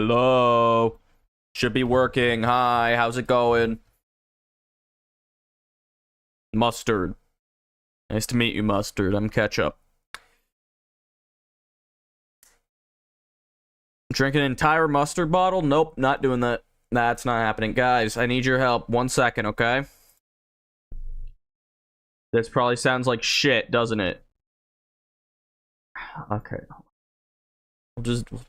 Hello. Should be working. Hi, how's it going? Mustard. Nice to meet you, Mustard. I'm Ketchup. Drink an entire mustard bottle? Nope, not doing that. That's not happening. Guys, I need your help. 1 second, okay? This probably sounds like shit, doesn't it? Okay.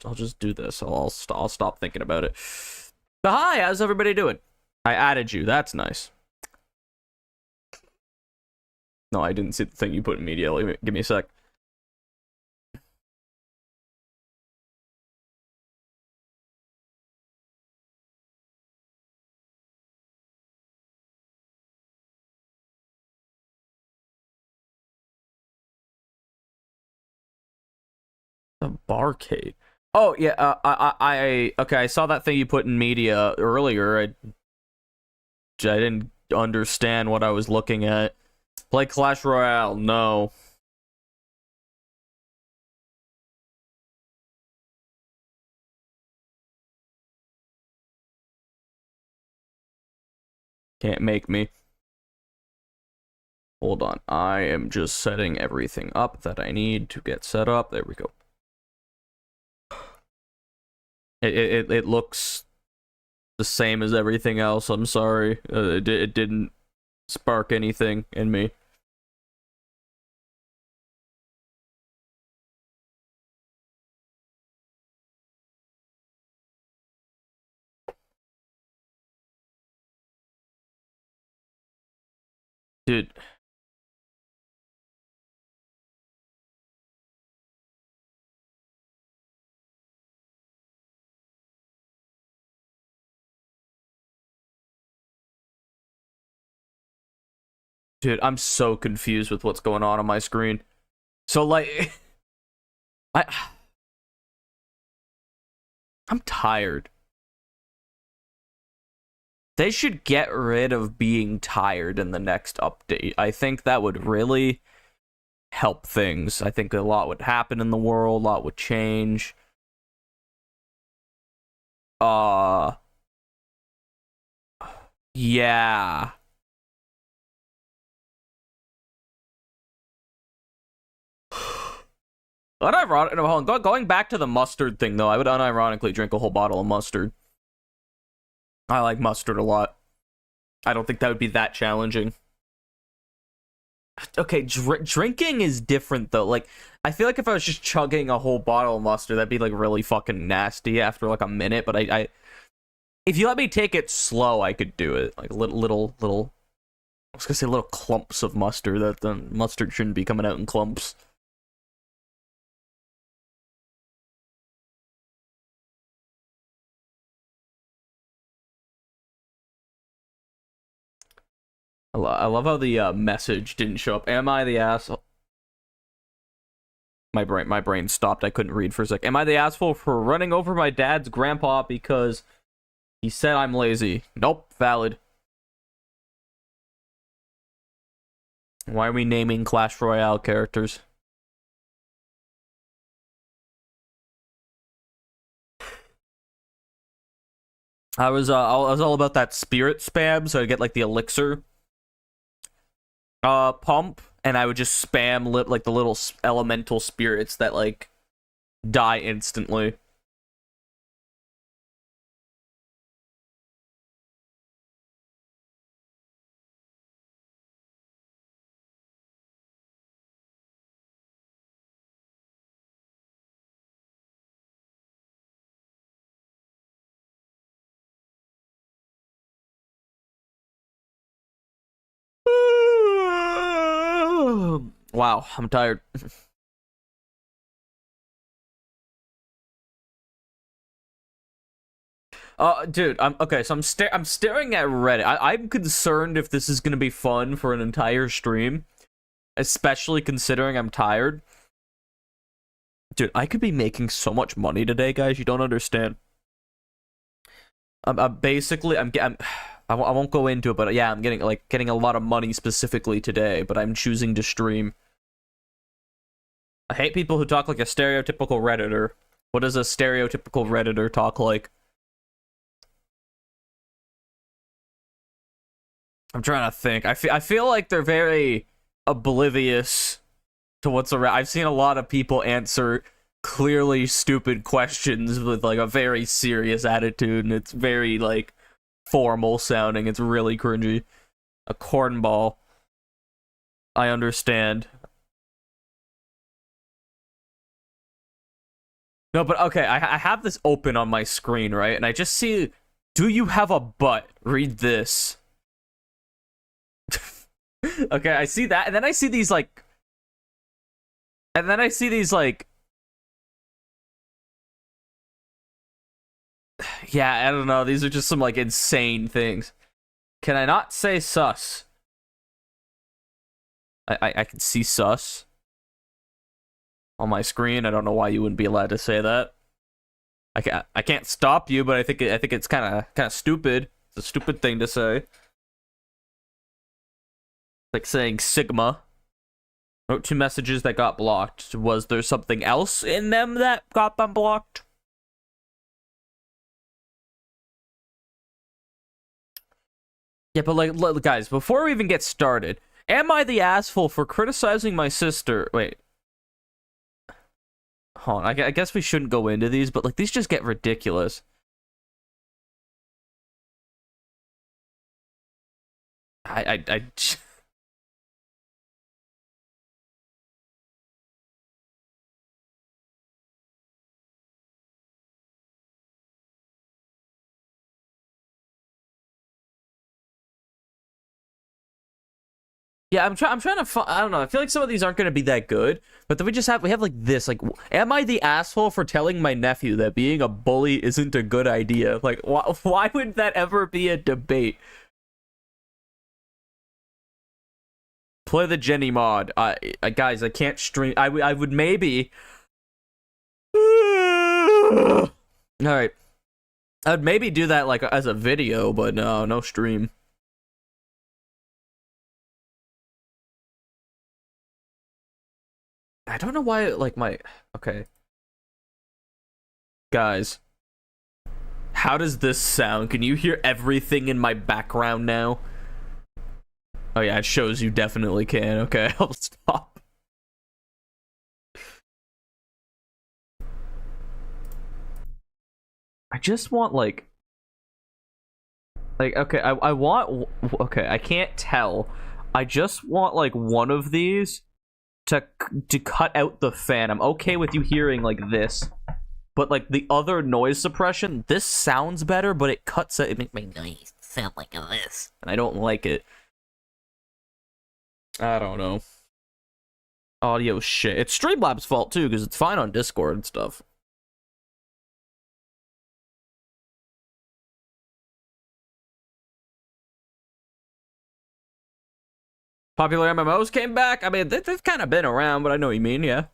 I'll just do this. I'll stop thinking about it. But hi, how's everybody doing? I added you. That's nice. No, I didn't see the thing you put in media. Give me a sec. The barcade. Oh yeah, okay. I saw that thing you put in media earlier. I didn't understand what I was looking at. Play Clash Royale? No. Can't make me. Hold on. I am just setting everything up that I need to get set up. There we go. It looks the same as everything else. I'm sorry. It didn't spark anything in me. Dude. Dude, I'm so confused with what's going on my screen. So, like, I'm tired. They should get rid of being tired in the next update. I think that would really help things. I think a lot would happen in the world, a lot would change. Yeah. Going back to the mustard thing, though, I would unironically drink a whole bottle of mustard. I like mustard a lot. I don't think that would be that challenging. Okay, drinking is different, though. Like, I feel like if I was just chugging a whole bottle of mustard, that'd be, like, really fucking nasty after, like, a minute. But if you let me take it slow, I could do it. Like, little, I was gonna say little clumps of mustard. That the mustard shouldn't be coming out in clumps. I love how the message didn't show up. Am I the asshole? My brain stopped. I couldn't read for a sec. Am I the asshole for running over my dad's grandpa because he said I'm lazy? Nope, valid. Why are we naming Clash Royale characters? I was all about that spirit spam, so I get like the elixir pump, and I would just spam like the little elemental spirits that like die instantly. Wow, I'm tired. Dude, I'm okay. So I'm staring at Reddit. I'm concerned if this is gonna be fun for an entire stream, especially considering I'm tired. Dude, I could be making so much money today, guys. You don't understand. I'm basically I won't go into it, but yeah, I'm getting a lot of money specifically today. But I'm choosing to stream. I hate people who talk like a stereotypical Redditor. What does a stereotypical Redditor talk like? I'm trying to think. I feel like they're very oblivious to what's around. I've seen a lot of people answer clearly stupid questions with like a very serious attitude, and it's very like formal sounding. It's really cringy. A cornball. I understand. No, but okay, I have this open on my screen, right? And I just see, do you have a butt? Read this. Okay, I see that, and then I see these like, yeah, I don't know, these are just some like insane things. Can I not say sus? I can see sus on my screen. I don't know why you wouldn't be allowed to say that. I can't stop you, but I think it's kind of stupid. It's a stupid thing to say. Like saying Sigma. Wrote 2 messages that got blocked. Was there something else in them that got them blocked? Yeah, but like, look, guys, before we even get started, am I the asshole for criticizing my sister? Wait. Hold on, I guess we shouldn't go into these, but like, these just get ridiculous. I Yeah, I'm trying to I don't know. I feel like some of these aren't going to be that good, but then we have like this, like, am I the asshole for telling my nephew that being a bully isn't a good idea? Like, why would that ever be a debate? Play the Jenny mod. Guys, I can't stream. I would maybe. All right. I'd maybe do that like as a video, but no stream. I don't know why, like, okay. Guys. How does this sound? Can you hear everything in my background now? Oh yeah, it shows you definitely can. Okay, I'll stop. I just want, like, okay, I want, okay, I can't tell. I just want, like, one of these to cut out the fan. I'm okay with you hearing like this, but like the other noise suppression, this sounds better, but it cuts it. It makes my noise sound like this, and I don't like it. I don't know. Audio shit. It's Streamlabs' fault too, because it's fine on Discord and stuff. Popular MMOs came back. I mean, they've kind of been around, but I know what you mean, yeah.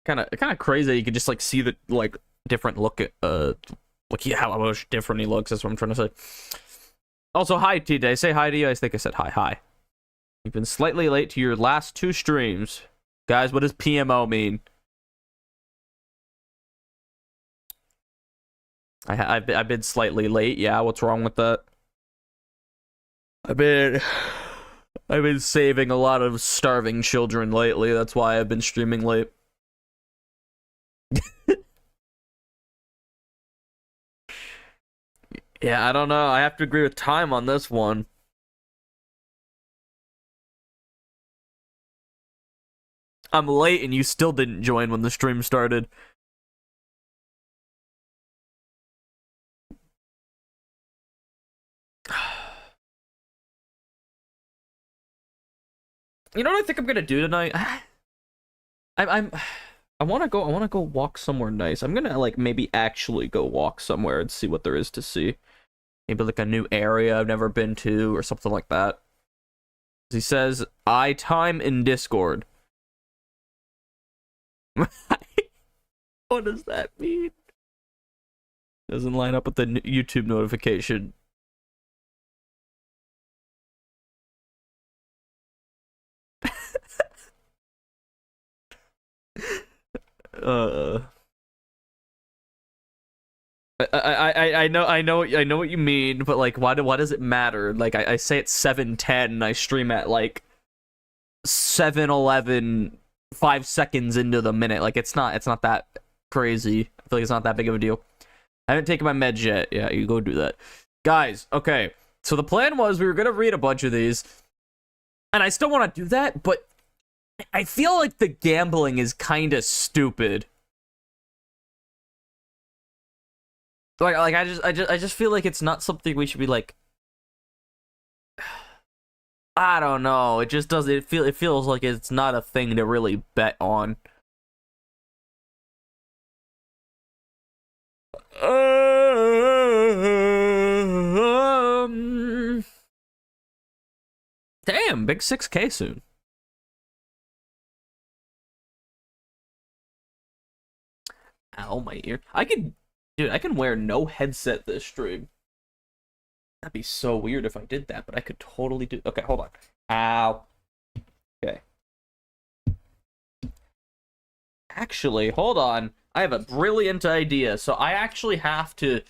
Kind of crazy. You could just like see the like different look at like how much different he looks. That's what I'm trying to say. Also, hi T. Did I say hi to you? I think I said hi. You've been slightly late to your last 2 streams. Guys, what does PMO mean? I've been slightly late. Yeah, what's wrong with that? I've been saving a lot of starving children lately. That's why I've been streaming late. Yeah, I don't know. I have to agree with time on this one. I'm late and you still didn't join when the stream started. You know what I think I'm gonna do tonight? I want to go walk somewhere nice. I'm gonna like maybe actually go walk somewhere and see what there is to see. Maybe like a new area I've never been to or something like that. He says, I time in Discord. What does that mean? Doesn't line up with the YouTube notification. I know what you mean, but like, why does it matter? Like, I say it's 7:10, and I stream at like 7:11, 5 seconds into the minute. Like, it's not that crazy. I feel like it's not that big of a deal. I haven't taken my meds yet. Yeah, you go do that, guys. Okay, so the plan was we were gonna read a bunch of these, and I still want to do that, but I feel like the gambling is kind of stupid. Like I just feel like it's not something we should be like. I don't know. It just doesn't. It feels like it's not a thing to really bet on. Damn, big 6K soon. Ow, my ear. Dude, I can wear no headset this stream. That'd be so weird if I did that, but I could totally do. Okay, hold on. Ow. Okay. Actually, hold on. I have a brilliant idea. So I actually have to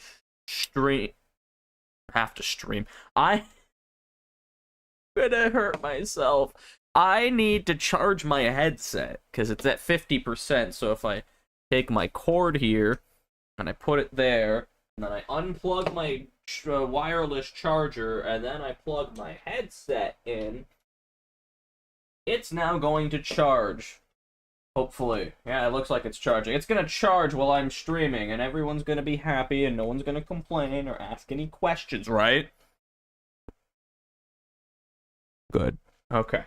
stream. I'm gonna hurt myself. I need to charge my headset because it's at 50%. So if I take my cord here and I put it there, and then I unplug my wireless charger, and then I plug my headset in, it's now going to charge. Hopefully. Yeah, it looks like it's charging. It's gonna charge while I'm streaming, and everyone's gonna be happy, and no one's gonna complain or ask any questions, right? Good. Okay.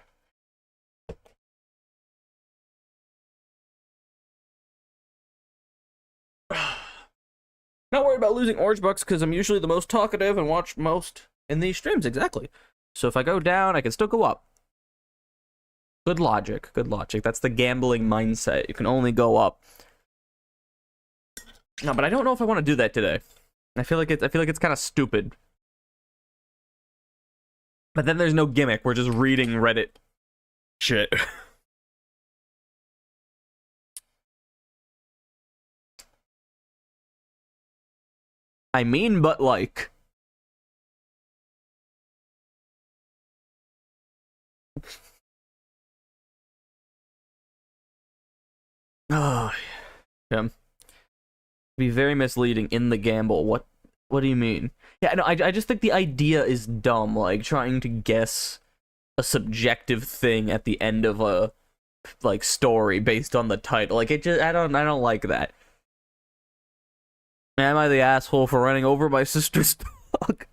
Not worried about losing OrangeBuckz because I'm usually the most talkative and watch most in these streams, exactly. So if I go down, I can still go up. Good logic, good logic. That's the gambling mindset. You can only go up. No, but I don't know if I want to do that today. I feel like it's kind of stupid. But then there's no gimmick. We're just reading Reddit shit. I mean, but like. Oh, yeah. Be very misleading in the gamble. What do you mean? Yeah, no, I just think the idea is dumb. Like trying to guess a subjective thing at the end of a like story based on the title. Like it just I don't like that. Am I the asshole for running over my sister's dog?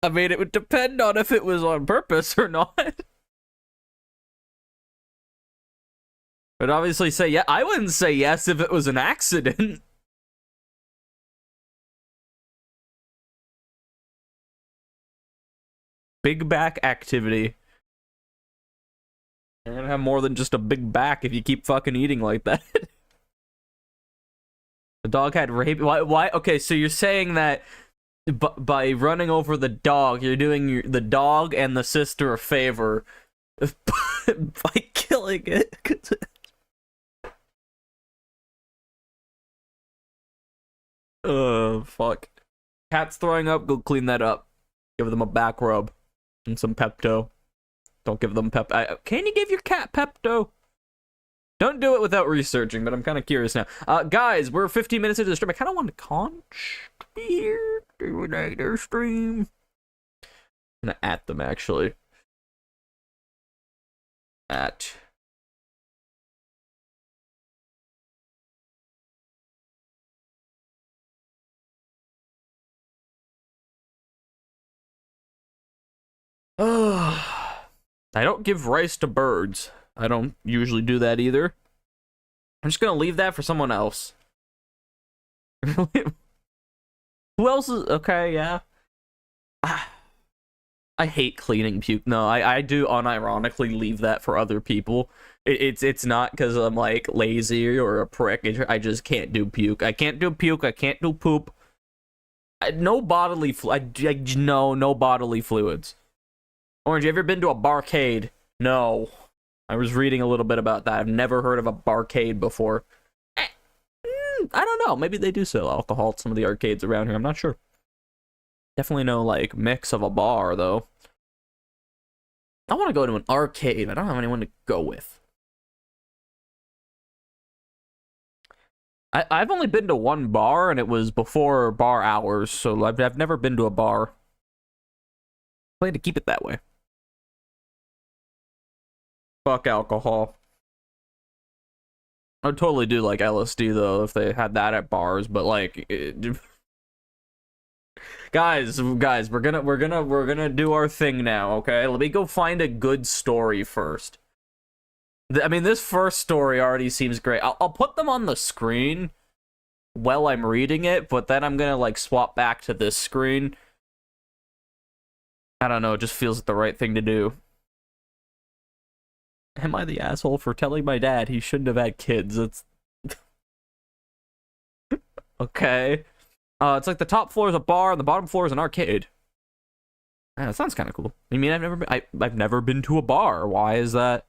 I mean, it would depend on if it was on purpose or not. But obviously say yeah. I wouldn't say yes if it was an accident. Big back activity. You're gonna have more than just a big back if you keep fucking eating like that. The dog had rabies. Why? Okay, so you're saying that by running over the dog, you're doing the dog and the sister a favor by killing it. Fuck. Cat's throwing up, go clean that up. Give them a back rub and some Pepto. Don't give them can you give your cat Pepto? Don't do it without researching, but I'm kind of curious now. Guys, we're 15 minutes into the stream. I kind of want to conch here, do another stream. I'm gonna at them, actually. At. I don't give rice to birds. I don't usually do that either. I'm just gonna leave that for someone else. Who else is okay? Yeah. I hate cleaning puke. No, I do unironically leave that for other people. It's not because I'm like lazy or a prick. I just can't do puke. I can't do puke. I can't do poop. No bodily no bodily fluids. Orange, you ever been to a barcade? No. I was reading a little bit about that. I've never heard of a barcade before. I don't know. Maybe they do sell alcohol at some of the arcades around here. I'm not sure. Definitely no, like, mix of a bar, though. I want to go to an arcade. I don't have anyone to go with. I've only been to one bar, and it was before bar hours, so I've never been to a bar. Plan to keep it that way. Fuck alcohol. I'd totally do, like, LSD, though, if they had that at bars, but, like... Guys, we're gonna do our thing now, okay? Let me go find a good story first. I mean, this first story already seems great. I'll put them on the screen while I'm reading it, but then I'm gonna, like, swap back to this screen. I don't know, it just feels like the right thing to do. Am I the asshole for telling my dad he shouldn't have had kids? It's... Okay. It's like the top floor is a bar and the bottom floor is an arcade. Yeah, that sounds kind of cool. I mean, I've never been to a bar. Why is that?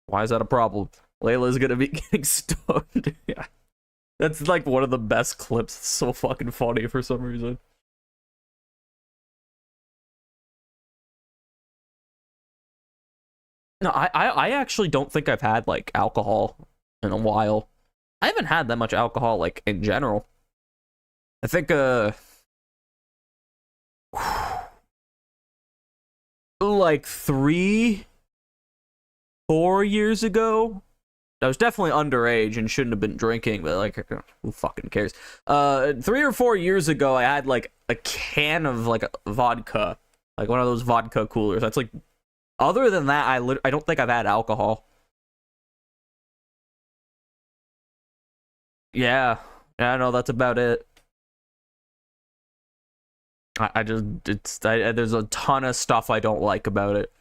Why is that a problem? Layla's gonna be getting stoned. Yeah. That's like one of the best clips. It's so fucking funny for some reason. No, I actually don't think I've had like alcohol in a while. I haven't had that much alcohol like in general. I think like 3-4 years ago. I was definitely underage and shouldn't have been drinking, but like, who fucking cares? 3 or 4 years ago, I had like a can of like vodka, like one of those vodka coolers. That's like, other than that, I don't think I've had alcohol. Yeah, I know that's about it. There's a ton of stuff I don't like about it.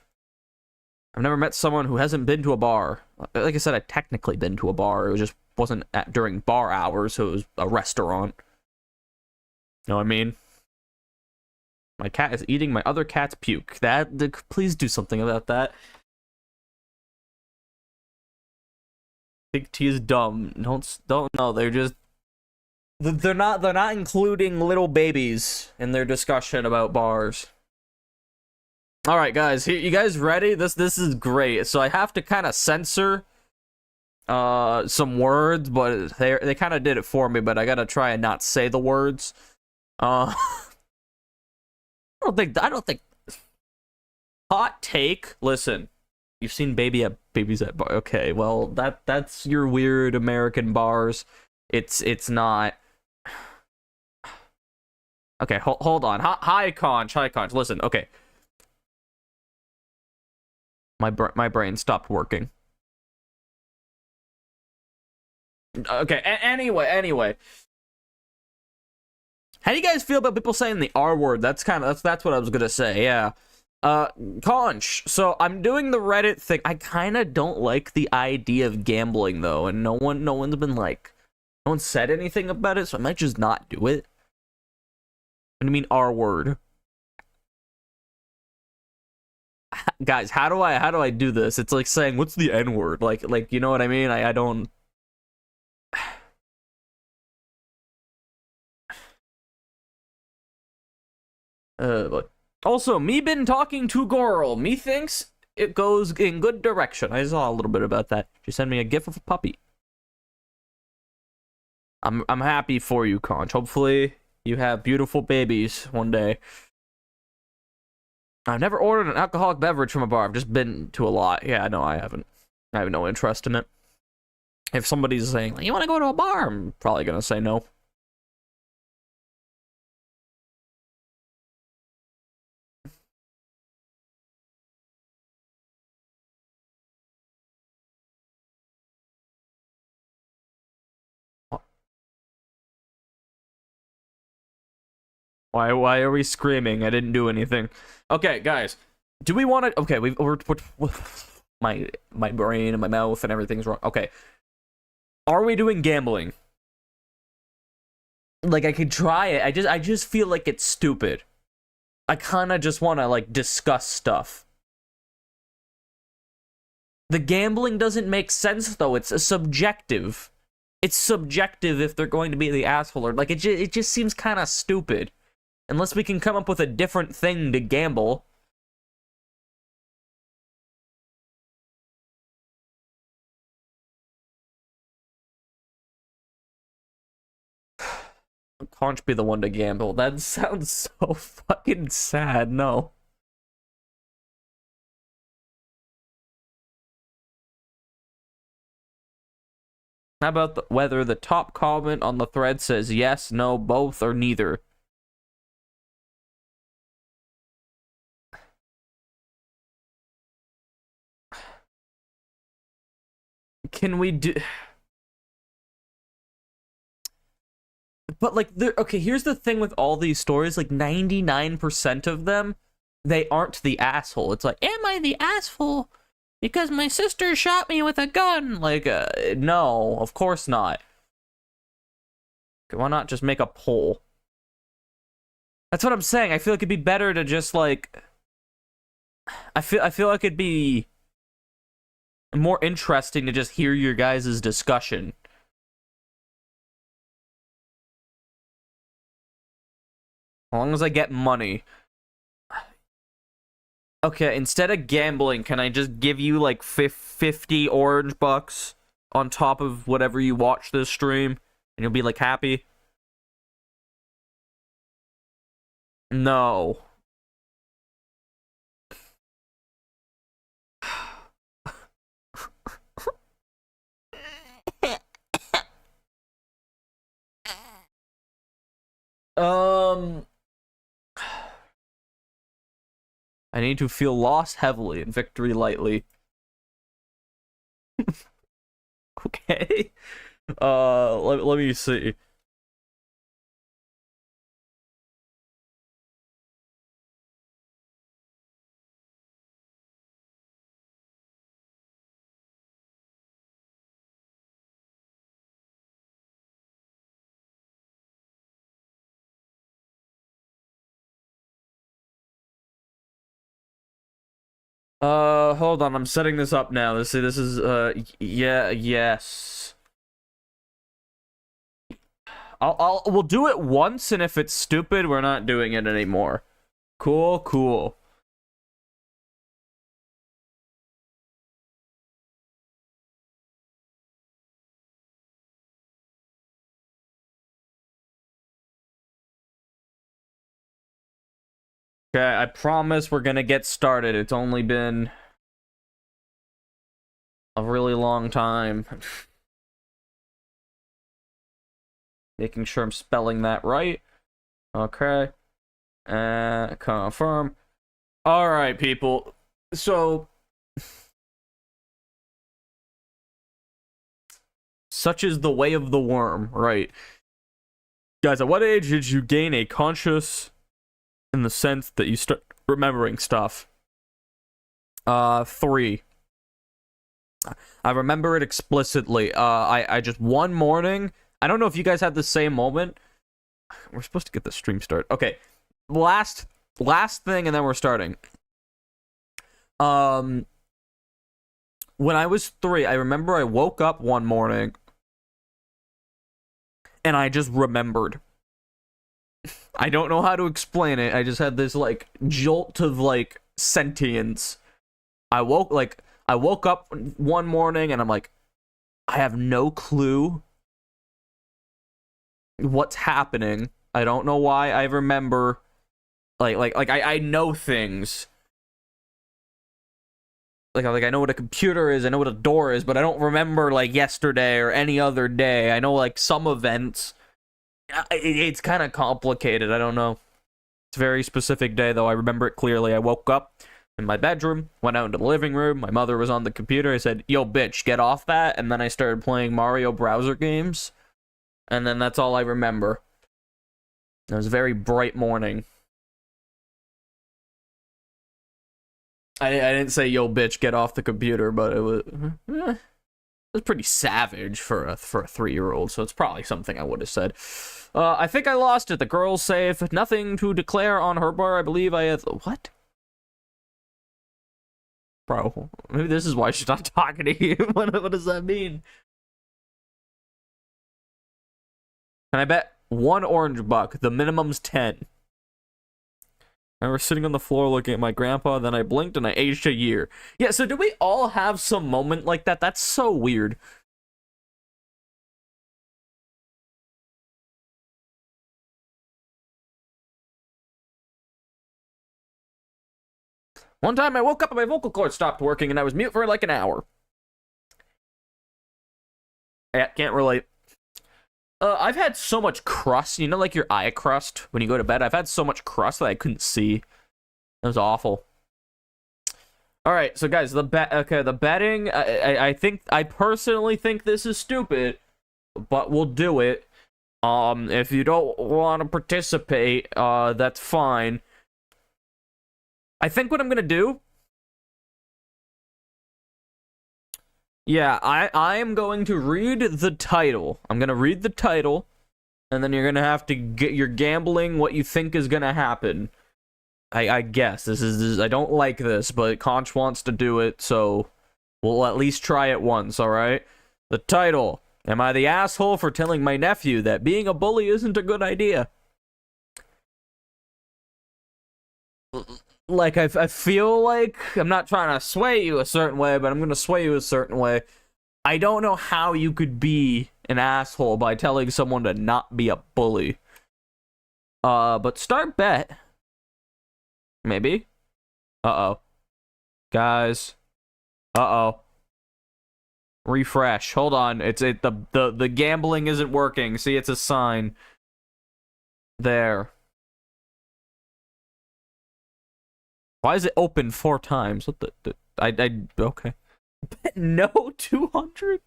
I've never met someone who hasn't been to a bar. Like I said, I technically been to a bar. It just wasn't during bar hours, so it was a restaurant. You know what I mean? My cat is eating my other cat's puke. Please do something about that. Big T is dumb. Don't know. They're not including little babies in their discussion about bars. All right, guys, you guys ready? This is great. So I have to kind of censor some words, but they kind of did it for me, but I got to try and not say the words. I don't think hot take. Listen, you've seen babies at bar. Okay, well, that's your weird American bars. It's not. Okay, hold on. Hi, Conch. Listen, okay. My brain stopped working. Okay, anyway. How do you guys feel about people saying the R word? That's what I was gonna say, yeah. Conch, so I'm doing the Reddit thing. I kind of don't like the idea of gambling, though, and no one's been like, no one said anything about it, so I might just not do it. What do you mean R word? Guys, how do I do this? It's like saying, what's the N word? Like you know what I mean? I don't. But also, me been talking to girl. Me thinks it goes in good direction. I saw a little bit about that. She sent me a gif of a puppy. I'm happy for you, Conch. Hopefully, you have beautiful babies one day. I've never ordered an alcoholic beverage from a bar. I've just been to a lot. Yeah, no, I haven't. I have no interest in it. If somebody's saying, you want to go to a bar? I'm probably going to say no. Why are we screaming? I didn't do anything. Okay, guys. Do we want to... Okay, we're my brain and my mouth and everything's wrong. Okay. Are we doing gambling? Like, I could try it. I just feel like it's stupid. I kind of just want to, like, discuss stuff. The gambling doesn't make sense, though. It's subjective. It's subjective if they're going to be the asshole. Or, like, it just seems kind of stupid. Unless we can come up with a different thing to gamble. Can't be the one to gamble. That sounds so fucking sad. No. How about whether the top comment on the thread says yes, no, both, or neither? Can we do... But, like, okay, here's the thing with all these stories. Like, 99% of them, they aren't the asshole. It's like, am I the asshole because my sister shot me with a gun? Like, no, of course not. Okay, why not just make a poll? That's what I'm saying. I feel like it'd be better to just, like... I feel like it'd be more interesting to just hear your guys' discussion. As long as I get money. Okay, instead of gambling, can I just give you like 50 OrangeBuckz on top of whatever you watch this stream? And you'll be like happy? No. I need to feel loss heavily and victory lightly. Okay. Let me see. Hold on, I'm setting this up now. Let's see, this is, yeah, yes. We'll do it once, and if it's stupid, we're not doing it anymore. Cool, cool. Okay, I promise we're gonna get started. It's only been a really long time. Making sure I'm spelling that right. Okay. Confirm. Alright, people. So... Such is the way of the worm, right? Guys, at what age did you gain a conscious... in the sense that you start remembering stuff? 3. I remember it explicitly. I just one morning, I don't know if you guys had the same moment. We're supposed to get the stream start. Okay. Last thing and then we're starting. When I was 3, I remember I woke up one morning and I just remembered. I don't know how to explain it. I just had this, like, jolt of, like, sentience. I woke up one morning and I'm like, I have no clue what's happening. I don't know why I remember. I know things. Like, I know what a computer is, I know what a door is, but I don't remember, like, yesterday or any other day. I know, like, some events. It's kind of complicated. I don't know. It's a very specific day, though. I remember it clearly. I woke up in my bedroom, went out into the living room. My mother was on the computer. I said, yo, bitch, get off that. And then I started playing Mario browser games. And then that's all I remember. It was a very bright morning. I didn't say, yo, bitch, get off the computer, but it was pretty savage for a 3-year-old, so it's probably something I would have said. I think I lost it. The girl's safe. Nothing to declare on her bar. I believe I have... What? Bro, maybe this is why she's not talking to you. What does that mean? Can I bet 1 orange buck? The minimum's 10. I was sitting on the floor looking at my grandpa, then I blinked and I aged a year. Yeah, so do we all have some moment like that? That's so weird. One time I woke up and my vocal cord stopped working and I was mute for like an hour. Yeah, can't relate. I've had so much crust, you know, like your eye crust when you go to bed. I've had so much crust that I couldn't see. It was awful. All right, so guys, the betting. I personally think this is stupid, but we'll do it. If you don't want to participate, that's fine. I think what I'm gonna do. Yeah, I am going to read the title. I'm going to read the title, and then you're going to have to get your gambling what you think is going to happen. I guess. This is I don't like this, but Conch wants to do it, so we'll at least try it once, alright? The title. Am I the asshole for telling my nephew that being a bully isn't a good idea? Like, I feel like I'm not trying to sway you a certain way, but I'm going to sway you a certain way. I don't know how you could be an asshole by telling someone to not be a bully. But start bet. Maybe. Uh-oh. Guys. Uh-oh. Refresh. Hold on. The gambling isn't working. See, it's a sign. There. Why is it open 4 times? What the okay. Bet no 200?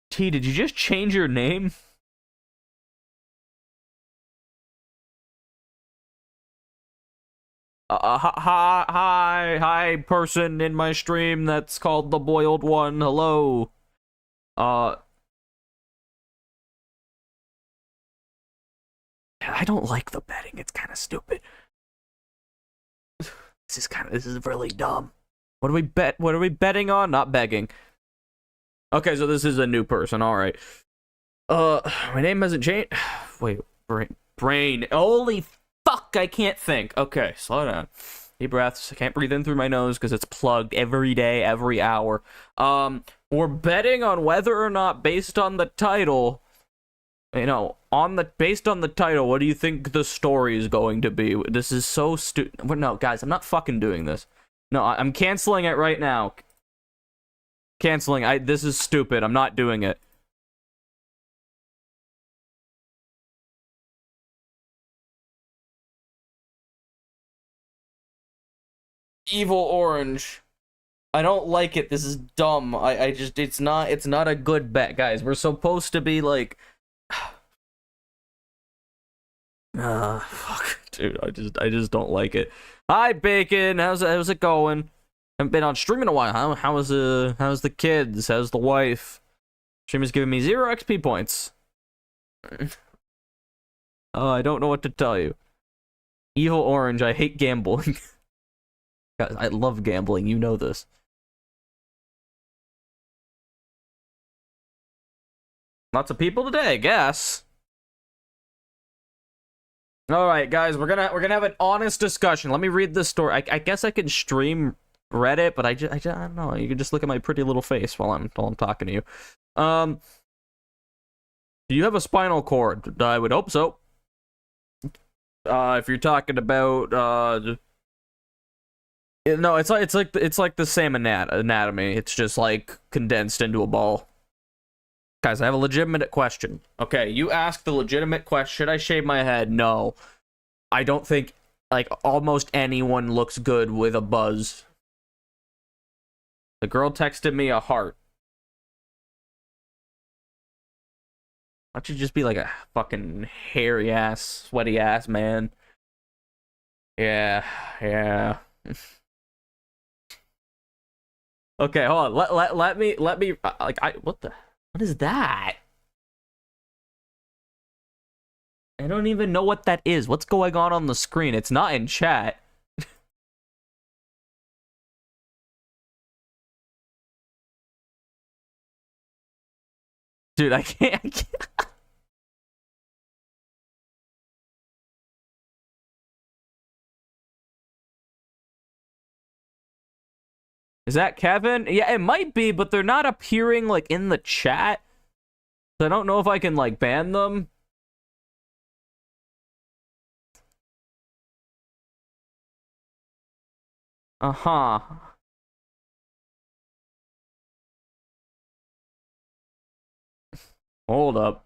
T, did you just change your name? Hi, person in my stream that's called the Boiled One. Hello. I don't like the betting. It's kind of stupid. This is really dumb. What do we bet? What are we betting on? Not begging. Okay, so this is a new person. All right. My name hasn't changed. Wait, brain. Holy fuck, I can't think. Okay, slow down. Deep breaths. I can't breathe in through my nose because it's plugged every day, every hour. We're betting on whether or not, based on the title, you know, based on the title, what do you think the story is going to be? This is so stupid. No, guys, I'm not fucking doing this. No, I'm canceling it right now. Canceling. This is stupid. I'm not doing it. Evil Orange. I don't like it. This is dumb. It's not a good bet, guys. We're supposed to be like, fuck, dude. I just don't like it. Hi, Bacon. How's it going? Haven't been on stream in a while. How's the kids? How's the wife? Stream is giving me 0 XP points. Oh, I don't know what to tell you. Evil Orange. I hate gambling. Guys, I love gambling. You know this. Lots of people today, I guess. All right, guys, we're gonna have an honest discussion. Let me read this story. I guess I can stream Reddit, but I don't know. You can just look at my pretty little face while I'm talking to you. Do you have a spinal cord? I would hope so. If you're talking about no, it's like the same anatomy. It's just like condensed into a ball. Guys, I have a legitimate question. Okay, you asked the legitimate question. Should I shave my head? No. I don't think, like, almost anyone looks good with a buzz. The girl texted me a heart. Why don't you just be like a fucking hairy ass, sweaty ass man? Yeah, yeah. Okay, hold on. Let me like what is that? I don't even know what that is. What's going on the screen? It's not in chat. Dude, I can't. Is that Kevin? Yeah, it might be, but they're not appearing like in the chat. So I don't know if I can like ban them. Uh-huh. Hold up.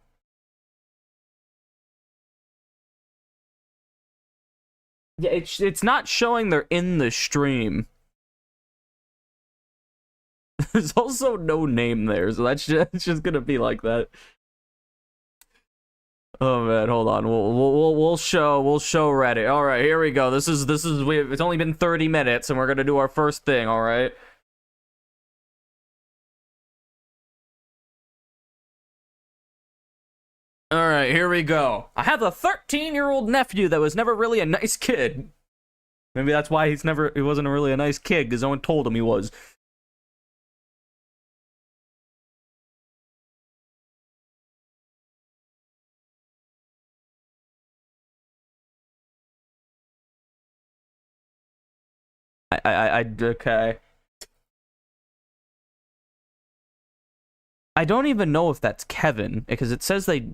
Yeah, it's not showing they're in the stream. There's also no name there, so it's just gonna be like that. Oh man, hold on. We'll show Reddit. All right, here we go. This is it's only been 30 minutes, and we're gonna do our first thing. All right. All right, here we go. I have a 13-year-old nephew that was never really a nice kid. Maybe that's why he wasn't really a nice kid, because no one told him he was. Okay. I don't even know if that's Kevin, because it says they...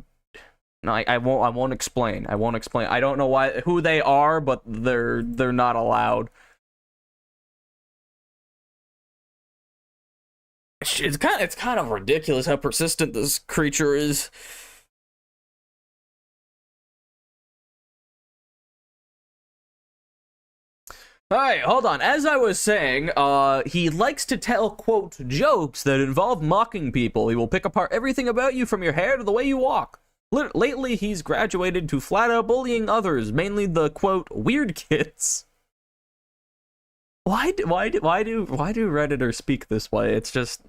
No, I won't explain. I won't explain. I don't know who they are, but they're not allowed. It's kind of ridiculous how persistent this creature is. Alright, hold on. As I was saying, he likes to tell, quote, jokes that involve mocking people. He will pick apart everything about you from your hair to the way you walk. Lately, he's graduated to flat-out bullying others, mainly the, quote, weird kids. Why do Redditors speak this way? It's just...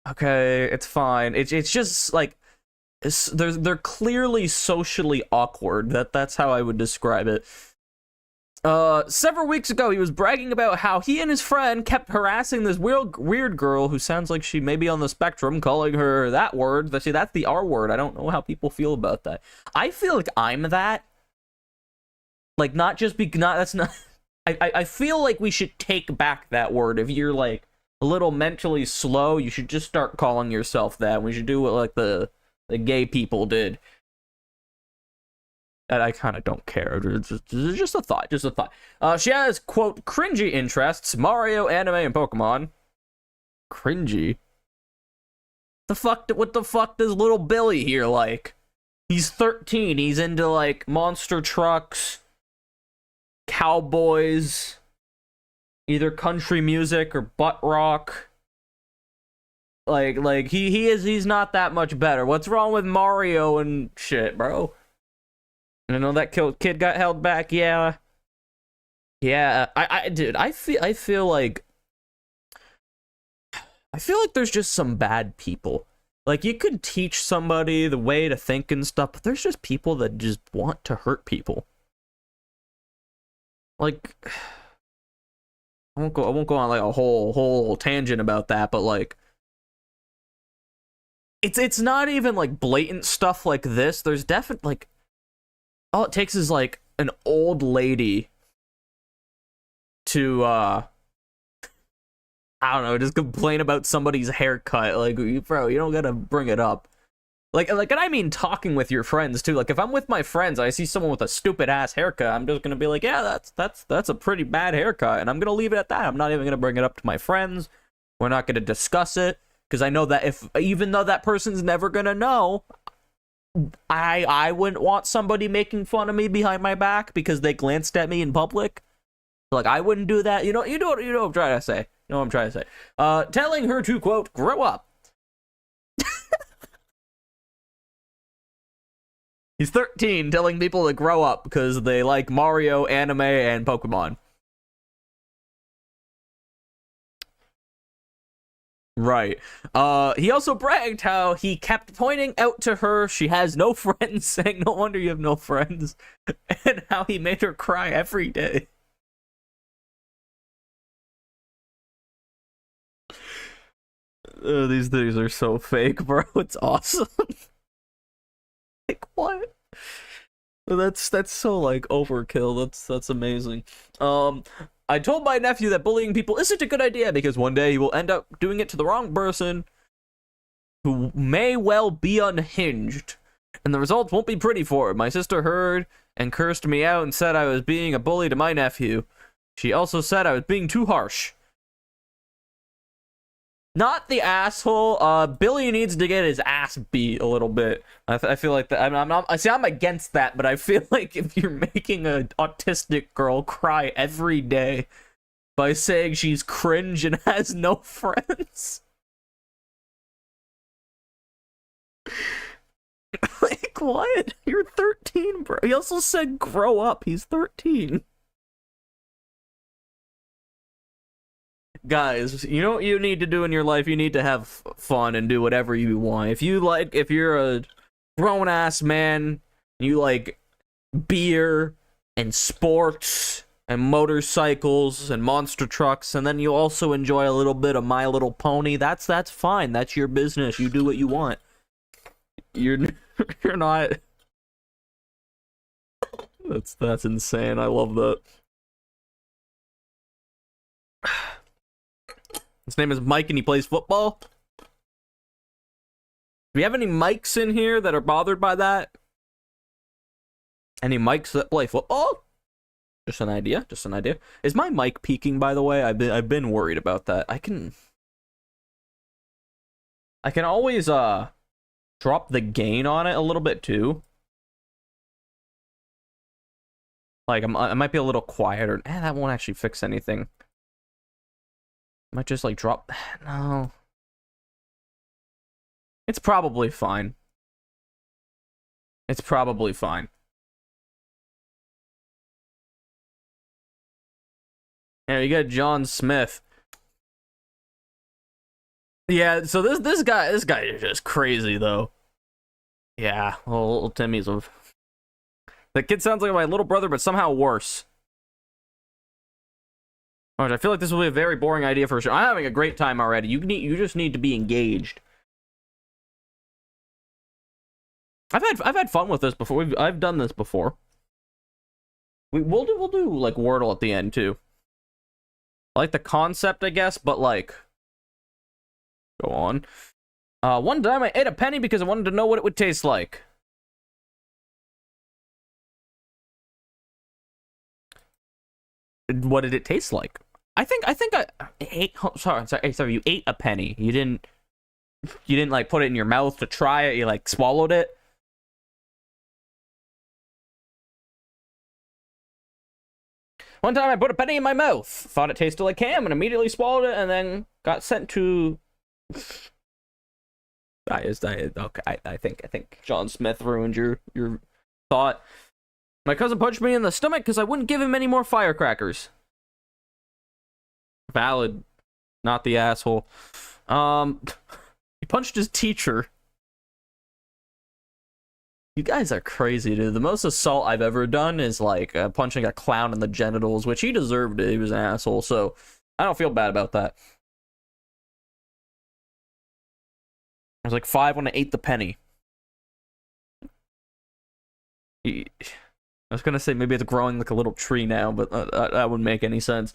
Okay, it's fine. It's just, like... They're clearly socially awkward. That's how I would describe it. Several weeks ago, he was bragging about how he and his friend kept harassing this weird girl who sounds like she may be on the spectrum, calling her that word. See, that's the R word. I don't know how people feel about that. I feel like I'm that. Like, not just that's not... I feel like we should take back that word. If you're, like, a little mentally slow, you should just start calling yourself that. We should do what, like, the gay people did. I kind of don't care. Just a thought. Just a thought. She has, quote, cringy interests: Mario, anime, and Pokemon. Cringy? What the fuck does little Billy here like? He's 13. He's into, like, monster trucks, cowboys, either country music or butt rock. Like he's not that much better. What's wrong with Mario and shit, bro? I know that kid got held back. Yeah. Dude, I feel like there's just some bad people. Like, you could teach somebody the way to think and stuff, but there's just people that just want to hurt people. Like, I won't go on like a whole tangent about that, but like, it's not even like blatant stuff like this. There's definitely like, all it takes is, like, an old lady to, I don't know, just complain about somebody's haircut. Like, bro, you don't gotta bring it up. Like, and I mean talking with your friends, too. Like, if I'm with my friends, I see someone with a stupid-ass haircut, I'm just gonna be like, yeah, that's a pretty bad haircut, and I'm gonna leave it at that. I'm not even gonna bring it up to my friends. We're not gonna discuss it, because I know that even though that person's never gonna know, I wouldn't want somebody making fun of me behind my back because they glanced at me in public. Like, I wouldn't do that. You know what I'm trying to say. You know what I'm trying to say. Telling her to, quote, grow up. He's 13, telling people to grow up because they like Mario, anime, and Pokemon. Right. He also bragged how he kept pointing out to her she has no friends, saying, "No wonder you have no friends," and how he made her cry every day. These things are so fake, bro. It's awesome. Like, what? That's so like overkill. That's amazing. I told my nephew that bullying people isn't a good idea because one day he will end up doing it to the wrong person who may well be unhinged, and the results won't be pretty for him. My sister heard and cursed me out and said I was being a bully to my nephew. She also said I was being too harsh. Not the asshole. Billy needs to get his ass beat a little bit. I feel like that. I'm not. I see. I'm against that, but I feel like if you're making an autistic girl cry every day by saying she's cringe and has no friends, like what? You're 13, bro. He also said grow up. He's 13. Guys, you know what you need to do in your life? You need to have fun and do whatever you want. If you're a grown-ass man, you like beer and sports and motorcycles and monster trucks, and then you also enjoy a little bit of My Little Pony, that's fine. That's your business. You do what you want. You're not... That's insane. I love that. His name is Mike and he plays football. Do we have any Mikes in here that are bothered by that? Any Mikes that play football? Just an idea. Just an idea. Is my mic peaking, by the way? I've been worried about that. I can always drop the gain on it a little bit too. Like I might be a little quieter. That won't actually fix anything. Might just like drop. No. It's probably fine. It's probably fine. Yeah, you got John Smith. Yeah, so this guy is just crazy though. Yeah, little Timmy's a... The kid sounds like my little brother, but somehow worse. I feel like this will be a very boring idea for sure. I'm having a great time already. You just need to be engaged. I've had fun with this before. I've done this before. We'll do like Wordle at the end too. I like the concept, I guess, but like, go on. One time I ate a penny because I wanted to know what it would taste like. What did it taste like? I think I ate. Sorry. You ate a penny. You didn't like put it in your mouth to try it. You like swallowed it. One time I put a penny in my mouth, thought it tasted like ham, and immediately swallowed it, and then got sent to. Okay, I think John Smith ruined your thought. My cousin punched me in the stomach because I wouldn't give him any more firecrackers. Valid. Not the asshole. He punched his teacher. You guys are crazy, dude. The most assault I've ever done is like punching a clown in the genitals, which he deserved it. He was an asshole, so I don't feel bad about that. I was like 5 when I ate the penny. I was gonna say maybe it's growing like a little tree now, but that wouldn't make any sense.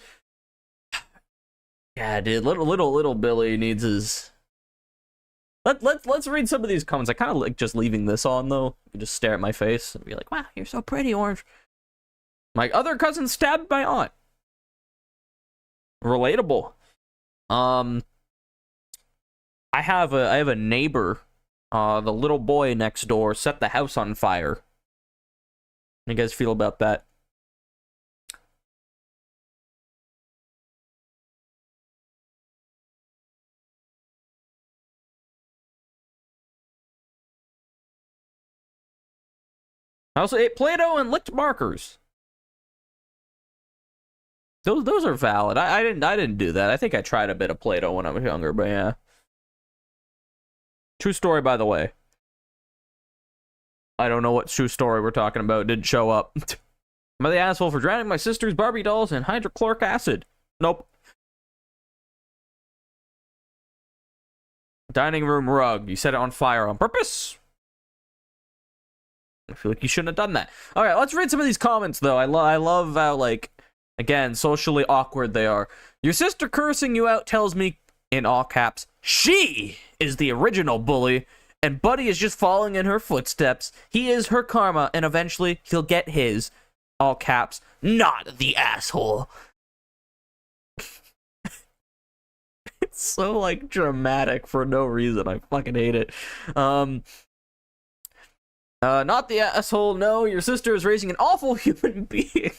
Yeah, dude, little Billy needs his. Let's read some of these comments. I kind of like just leaving this on though. You just stare at my face and be like, "Wow, you're so pretty, Orange." My other cousin stabbed my aunt. Relatable. I have a neighbor. The little boy next door set the house on fire. How you guys feel about that? I also ate Play-Doh and licked markers. Those are valid. I didn't do that. I think I tried a bit of Play-Doh when I was younger, but yeah. True story, by the way. I don't know what true story we're talking about. It didn't show up. Am I the asshole for drowning my sister's Barbie dolls in hydrochloric acid? Nope. Dining room rug. You set it on fire on purpose? I feel like you shouldn't have done that. Alright, let's read some of these comments, though. I love how, like, again, socially awkward they are. Your sister cursing you out tells me, in all caps, she is the original bully, and Buddy is just following in her footsteps. He is her karma, and eventually he'll get his, all caps, not the asshole. It's so, like, dramatic for no reason. I fucking hate it. Not the asshole, no. Your sister is raising an awful human being.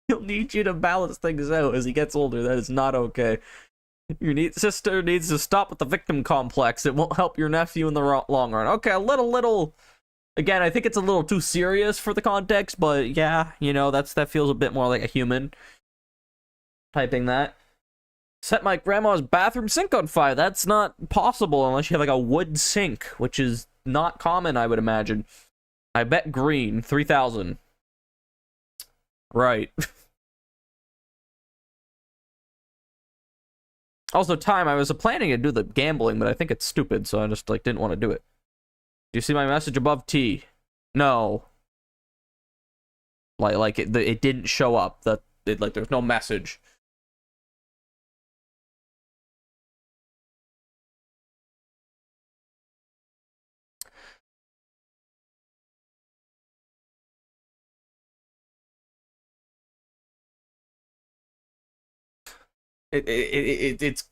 He'll need you to balance things out as he gets older. That is not okay. Your sister needs to stop with the victim complex. It won't help your nephew in the long run. Okay, a little... Again, I think it's a little too serious for the context, but yeah, you know, that feels a bit more like a human typing that. Set my grandma's bathroom sink on fire. That's not possible unless you have like a wood sink, which is not common, I would imagine. I bet green, 3,000. Right. Also, time, I was planning to do the gambling, but I think it's stupid, so I just, like, didn't want to do it. Do you see my message above T? No. Like it didn't show up. Like, there's no message. It's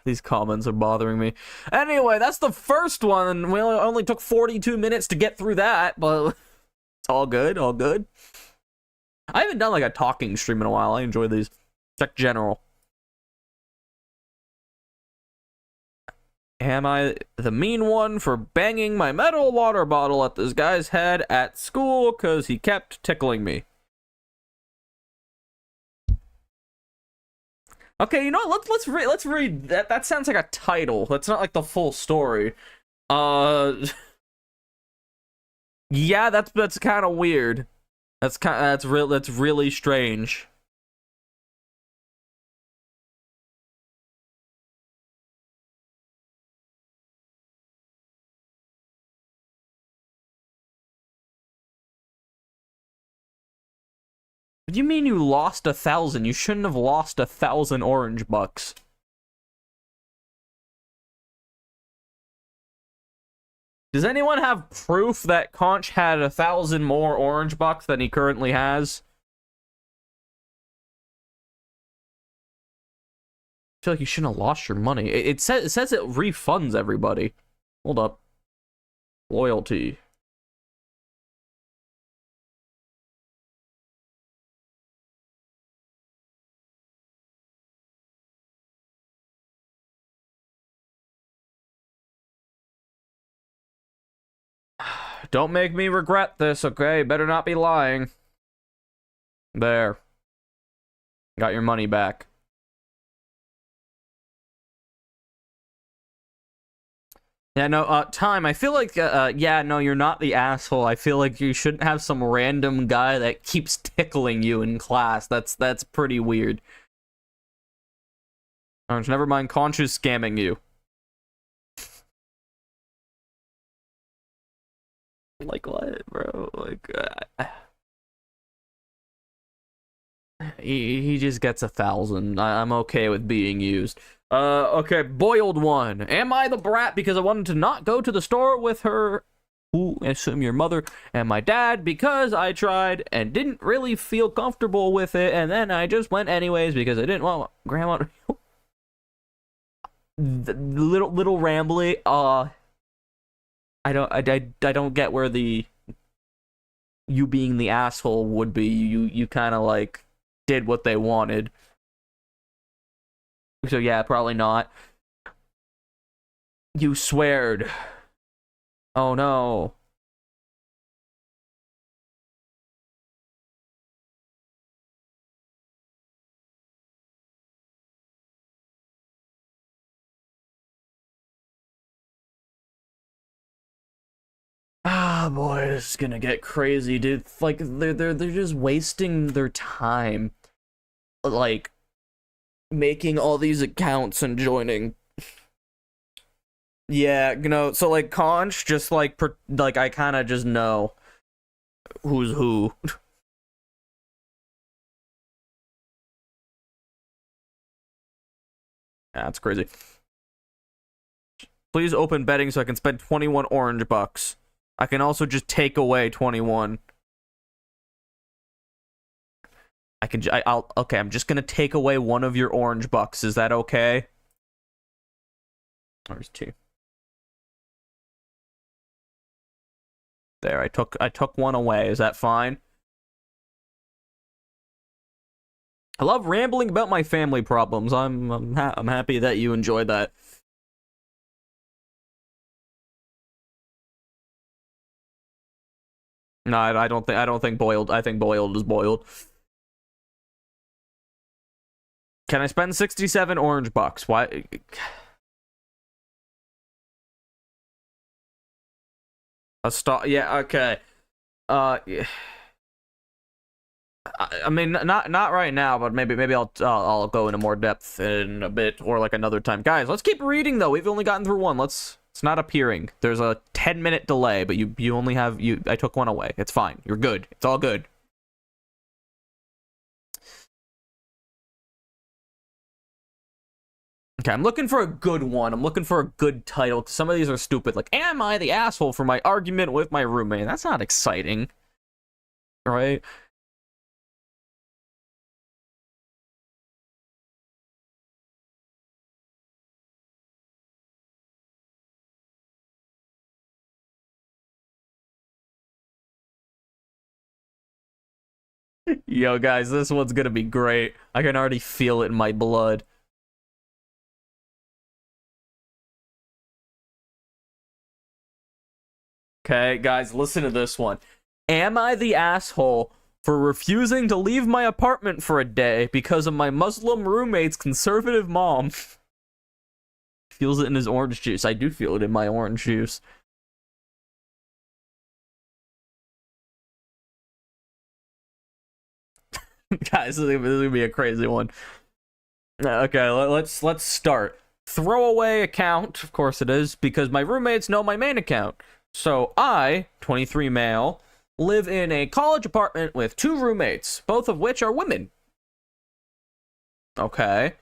these comments are bothering me. Anyway, that's the first one, and we only took 42 minutes to get through that, but it's all good, all good. I haven't done like a talking stream in a while. I enjoy these. Check general. Am I the mean one for banging my metal water bottle at this guy's head at school because he kept tickling me? Okay, you know what? Let's read that. That sounds like a title. That's not like the full story. Yeah, that's kind of weird. That's really strange. What do you mean you lost 1,000? You shouldn't have lost 1,000 OrangeBuckz. Does anyone have proof that Conch had 1,000 more OrangeBuckz than he currently has? I feel like you shouldn't have lost your money. It says it refunds everybody. Hold up. Loyalty. Don't make me regret this, okay? Better not be lying. There. Got your money back. Yeah, no, time, I feel like, yeah, no, you're not the asshole. I feel like you shouldn't have some random guy that keeps tickling you in class. That's pretty weird. Orange, never mind, Conch is scamming you. Like, what, bro? Like, he just gets 1,000. I'm okay with being used. Okay, boiled one. Am I the brat because I wanted to not go to the store with her, who I assume your mother, and my dad because I tried and didn't really feel comfortable with it, and then I just went anyways because I didn't want grandma to... little rambly. I don't get where the you being the asshole would be. You kind of like did what they wanted. So yeah, probably not. You sweared. Oh no. Oh boy, this is gonna get crazy, dude. Like they're just wasting their time, like making all these accounts and joining. Yeah, you know. So like Conch, just like I kind of just know who's who. That's crazy. Please open betting so I can spend 21 OrangeBuckz. I can also just take away 21. Okay, I'm just gonna take away one of your OrangeBuckz. Is that okay? There's 2. There, I took one away. Is that fine? I love rambling about my family problems. I'm happy that you enjoyed that. No, I don't think boiled. I think boiled is boiled. Can I spend 67 OrangeBuckz? Why? A stop. Yeah. Okay. Yeah. I mean, not right now, but maybe I'll go into more depth in a bit or like another time. Guys, let's keep reading though. We've only gotten through one. It's not appearing. There's a 10-minute delay, but you only have I took one away. It's fine. You're good. It's all good. Okay, I'm looking for a good one. I'm looking for a good title. Some of these are stupid. Like, am I the asshole for my argument with my roommate? That's not exciting. Right? Yo, guys, this one's gonna be great. I can already feel it in my blood. Okay, guys, listen to this one. Am I the asshole for refusing to leave my apartment for a day because of my Muslim roommate's conservative mom? Feels it in his orange juice. I do feel it in my orange juice. Guys, this is gonna be a crazy one. Okay, let's start. Throwaway account, of course it is, because my roommates know my main account. So I, 23 male, live in a college apartment with 2 roommates, both of which are women. Okay.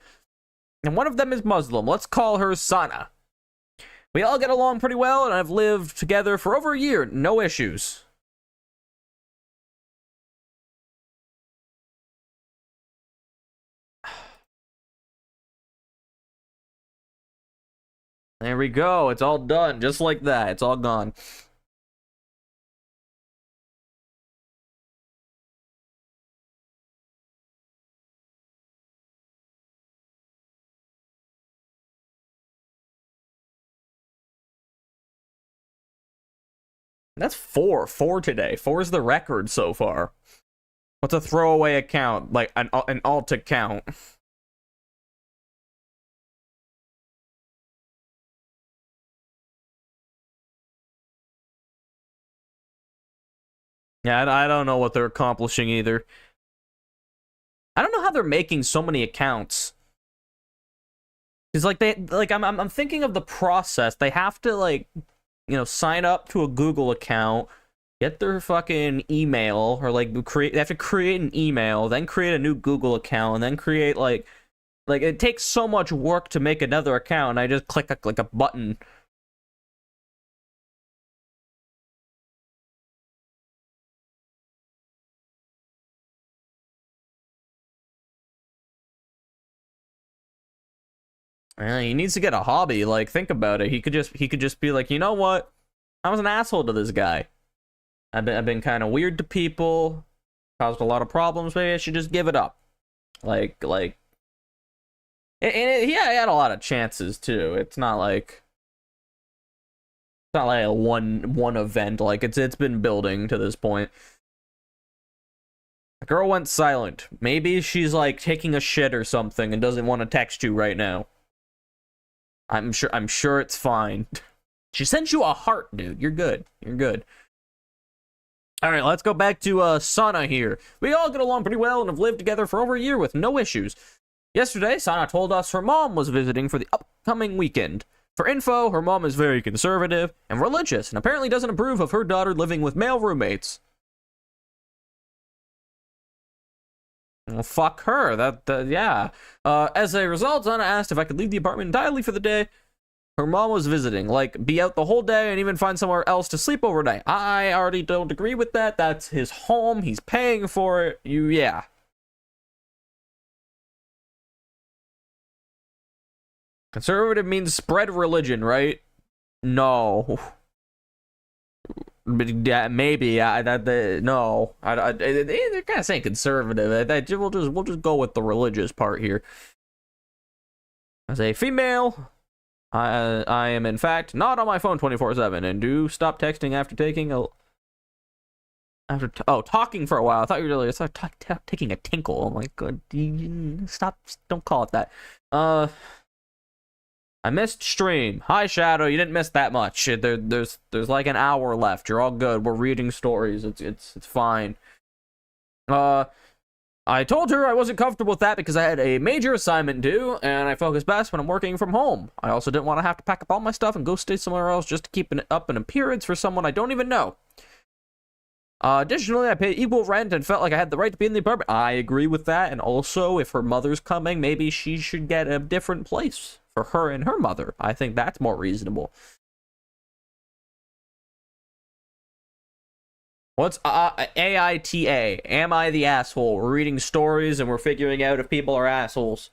And one of them is Muslim. Let's call her Sana. We all get along pretty well, and I've lived together for over a year. No issues. There we go. It's all done. Just like that. It's all gone. That's 4. 4 today. 4 is the record so far. What's a throwaway account? Like an alt account. Yeah, I don't know what they're accomplishing either. I don't know how they're making so many accounts. It's like I'm thinking of the process. They have to like, sign up to a Google account, get their fucking email, or like they have to create an email, then create a new Google account, and then create like it takes so much work to make another account, and I just click a button. He needs to get a hobby. Like, think about it. He could just be like, you know what? I was an asshole to this guy. I've been kind of weird to people, caused a lot of problems. Maybe I should just give it up. He had a lot of chances too. It's not like a one event. Like it's been building to this point. The girl went silent. Maybe she's like taking a shit or something and doesn't want to text you right now. I'm sure it's fine. She sent you a heart, dude. You're good. You're good. All right, let's go back to Sana here. We all get along pretty well and have lived together for over a year with no issues. Yesterday, Sana told us her mom was visiting for the upcoming weekend. For info, her mom is very conservative and religious and apparently doesn't approve of her daughter living with male roommates. Well, fuck her. Yeah. As a result, Sana asked if I could leave the apartment entirely for the day. Her mom was visiting, like, be out the whole day and even find somewhere else to sleep overnight. I already don't agree with that. That's his home. He's paying for it. Yeah. Conservative means spread religion, right? No. But yeah, maybe. No. They're kind of saying conservative. We'll just go with the religious part here. As a female, I am in fact not on my phone 24/7 and do stop texting after talking for a while. I thought you were really taking a tinkle. I'm like, good, stop, don't call it that. I missed stream. Hi Shadow, you didn't miss that much. There's like an hour left. You're all good. We're reading stories. It's fine. I told her I wasn't comfortable with that because I had a major assignment due, and I focus best when I'm working from home. I also didn't want to have to pack up all my stuff and go stay somewhere else just to keep up an appearance for someone I don't even know. Additionally, I paid equal rent and felt like I had the right to be in the apartment. I agree with that, and also, if her mother's coming, maybe she should get a different place for her and her mother. I think that's more reasonable. What's AITA? Am I the asshole? We're reading stories and we're figuring out if people are assholes.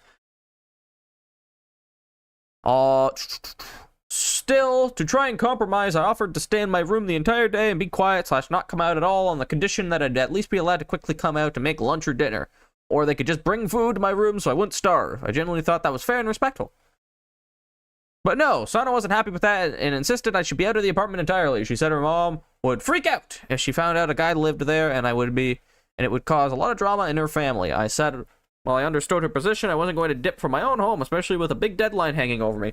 Still, to try and compromise, I offered to stay in my room the entire day and be quiet / not come out at all on the condition that I'd at least be allowed to quickly come out to make lunch or dinner. Or they could just bring food to my room so I wouldn't starve. I genuinely thought that was fair and respectful. But no, Sana wasn't happy with that and insisted I should be out of the apartment entirely. She said her mom would freak out if she found out a guy lived there and it would cause a lot of drama in her family. I said, while I understood her position, I wasn't going to dip from my own home, especially with a big deadline hanging over me.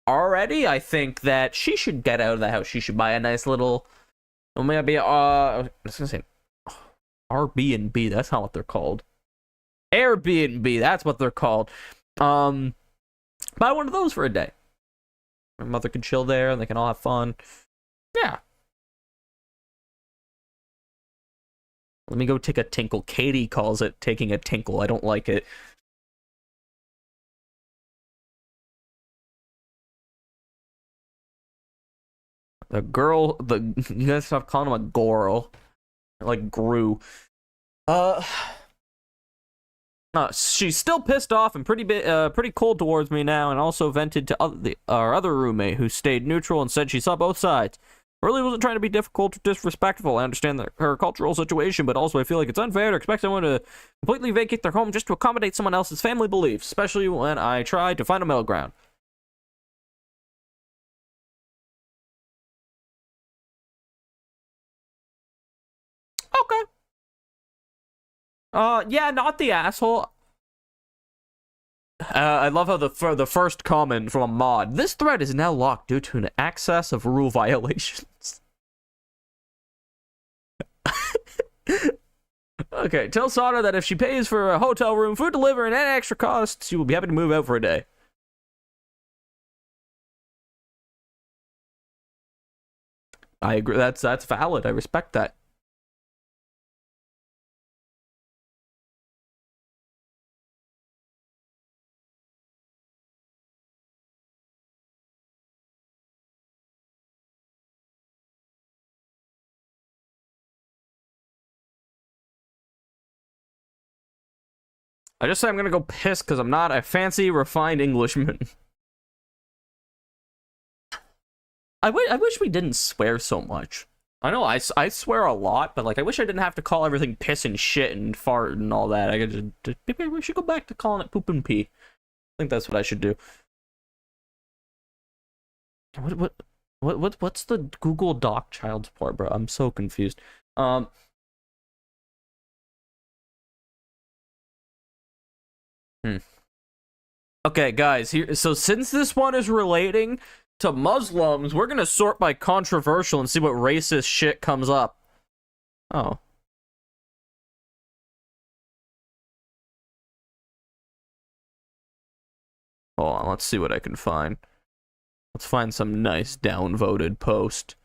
Already, I think that she should get out of the house. She should buy a nice little, maybe, I was gonna say, Airbnb. That's not what they're called. Airbnb. That's what they're called. Buy one of those for a day. My mother can chill there and they can all have fun. Yeah. Let me go take a tinkle. Katie calls it taking a tinkle. I don't like it. You gotta stop calling him a girl. Like Gru. She's still pissed off and pretty cold towards me now, and also vented to our other roommate, who stayed neutral and said she saw both sides. Really wasn't trying to be difficult or disrespectful. I understand her cultural situation, but also I feel like it's unfair to expect someone to completely vacate their home just to accommodate someone else's family beliefs, especially when I tried to find a middle ground. Okay. Yeah, not the asshole. I love how the first comment from a mod. This thread is now locked due to an excess of rule violations. Okay, tell Sana that if she pays for a hotel room, food delivery, and any extra costs, she will be happy to move out for a day. I agree. That's valid. I respect that. I just say I'm gonna go piss because I'm not a fancy, refined Englishman. I wish we didn't swear so much. I know I swear a lot, but like I wish I didn't have to call everything piss and shit and fart and all that. I could just maybe we should go back to calling it poop and pee. I think that's what I should do. What's the Google Doc child support, bro? I'm so confused. Okay, guys, so since this one is relating to Muslims, we're gonna sort by controversial and see what racist shit comes up. Oh. Hold on, let's see what I can find. Let's find some nice downvoted post.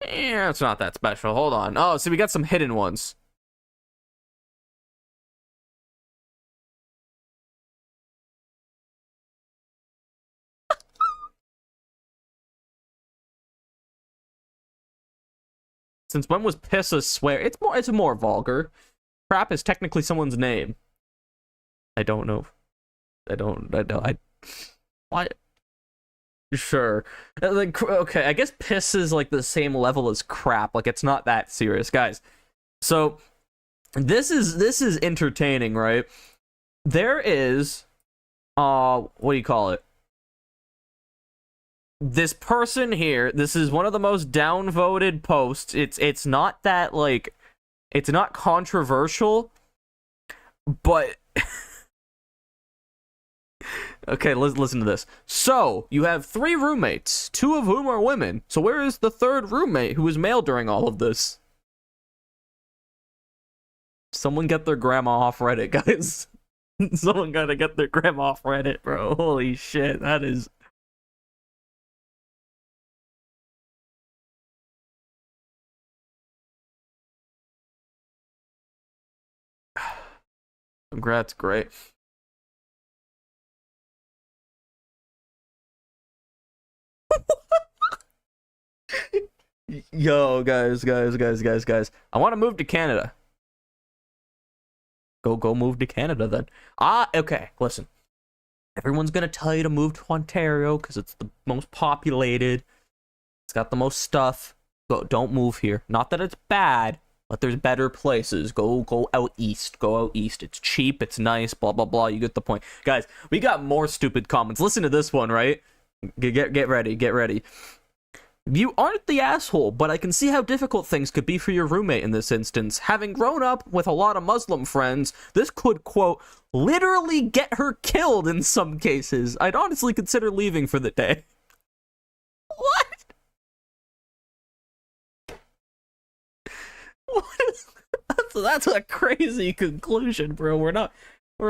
Yeah, it's not that special. Hold on. Oh, see, we got some hidden ones. Since when was piss a swear? It's more vulgar. Crap is technically someone's name. I don't know. What? Sure. Like, okay, I guess piss is like the same level as crap. Like, it's not that serious, guys. So, this is entertaining, right? There is, what do you call it? This person here, this is one of the most downvoted posts. It's not that, like, it's not controversial, but okay, listen to this. So, you have 3 roommates, 2 of whom are women. So where is the 3rd roommate who was male during all of this? Someone get their grandma off Reddit, guys. Someone gotta get their grandma off Reddit, bro. Holy shit, that is... Congrats, great. Yo, guys. I want to move to Canada. Go move to Canada then. Okay, listen. Everyone's gonna tell you to move to Ontario because it's the most populated. It's got the most stuff. Don't move here. Not that it's bad, but there's better places. Go out east. Go out east. It's cheap. It's nice. Blah blah blah. You get the point, guys. We got more stupid comments. Listen to this one, right? Get ready. Get ready. You aren't the asshole, but I can see how difficult things could be for your roommate in this instance. Having grown up with a lot of Muslim friends, this could, quote, literally get her killed in some cases. I'd honestly consider leaving for the day. What? That's a crazy conclusion, bro. We're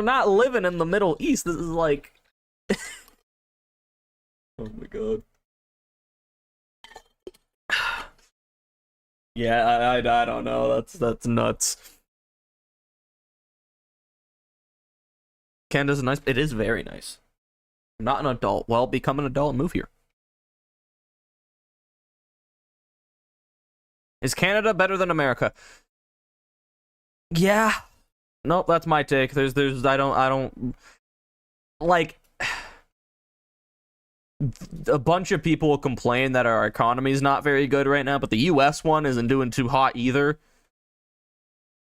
not living in the Middle East. This is like... Oh my god. Yeah, I don't know. That's nuts. Canada's nice. It is very nice. I'm not an adult. Well, become an adult and move here. Is Canada better than America? Yeah. Nope, that's my take. I don't like a bunch of people will complain that our economy is not very good right now, but the US one isn't doing too hot either.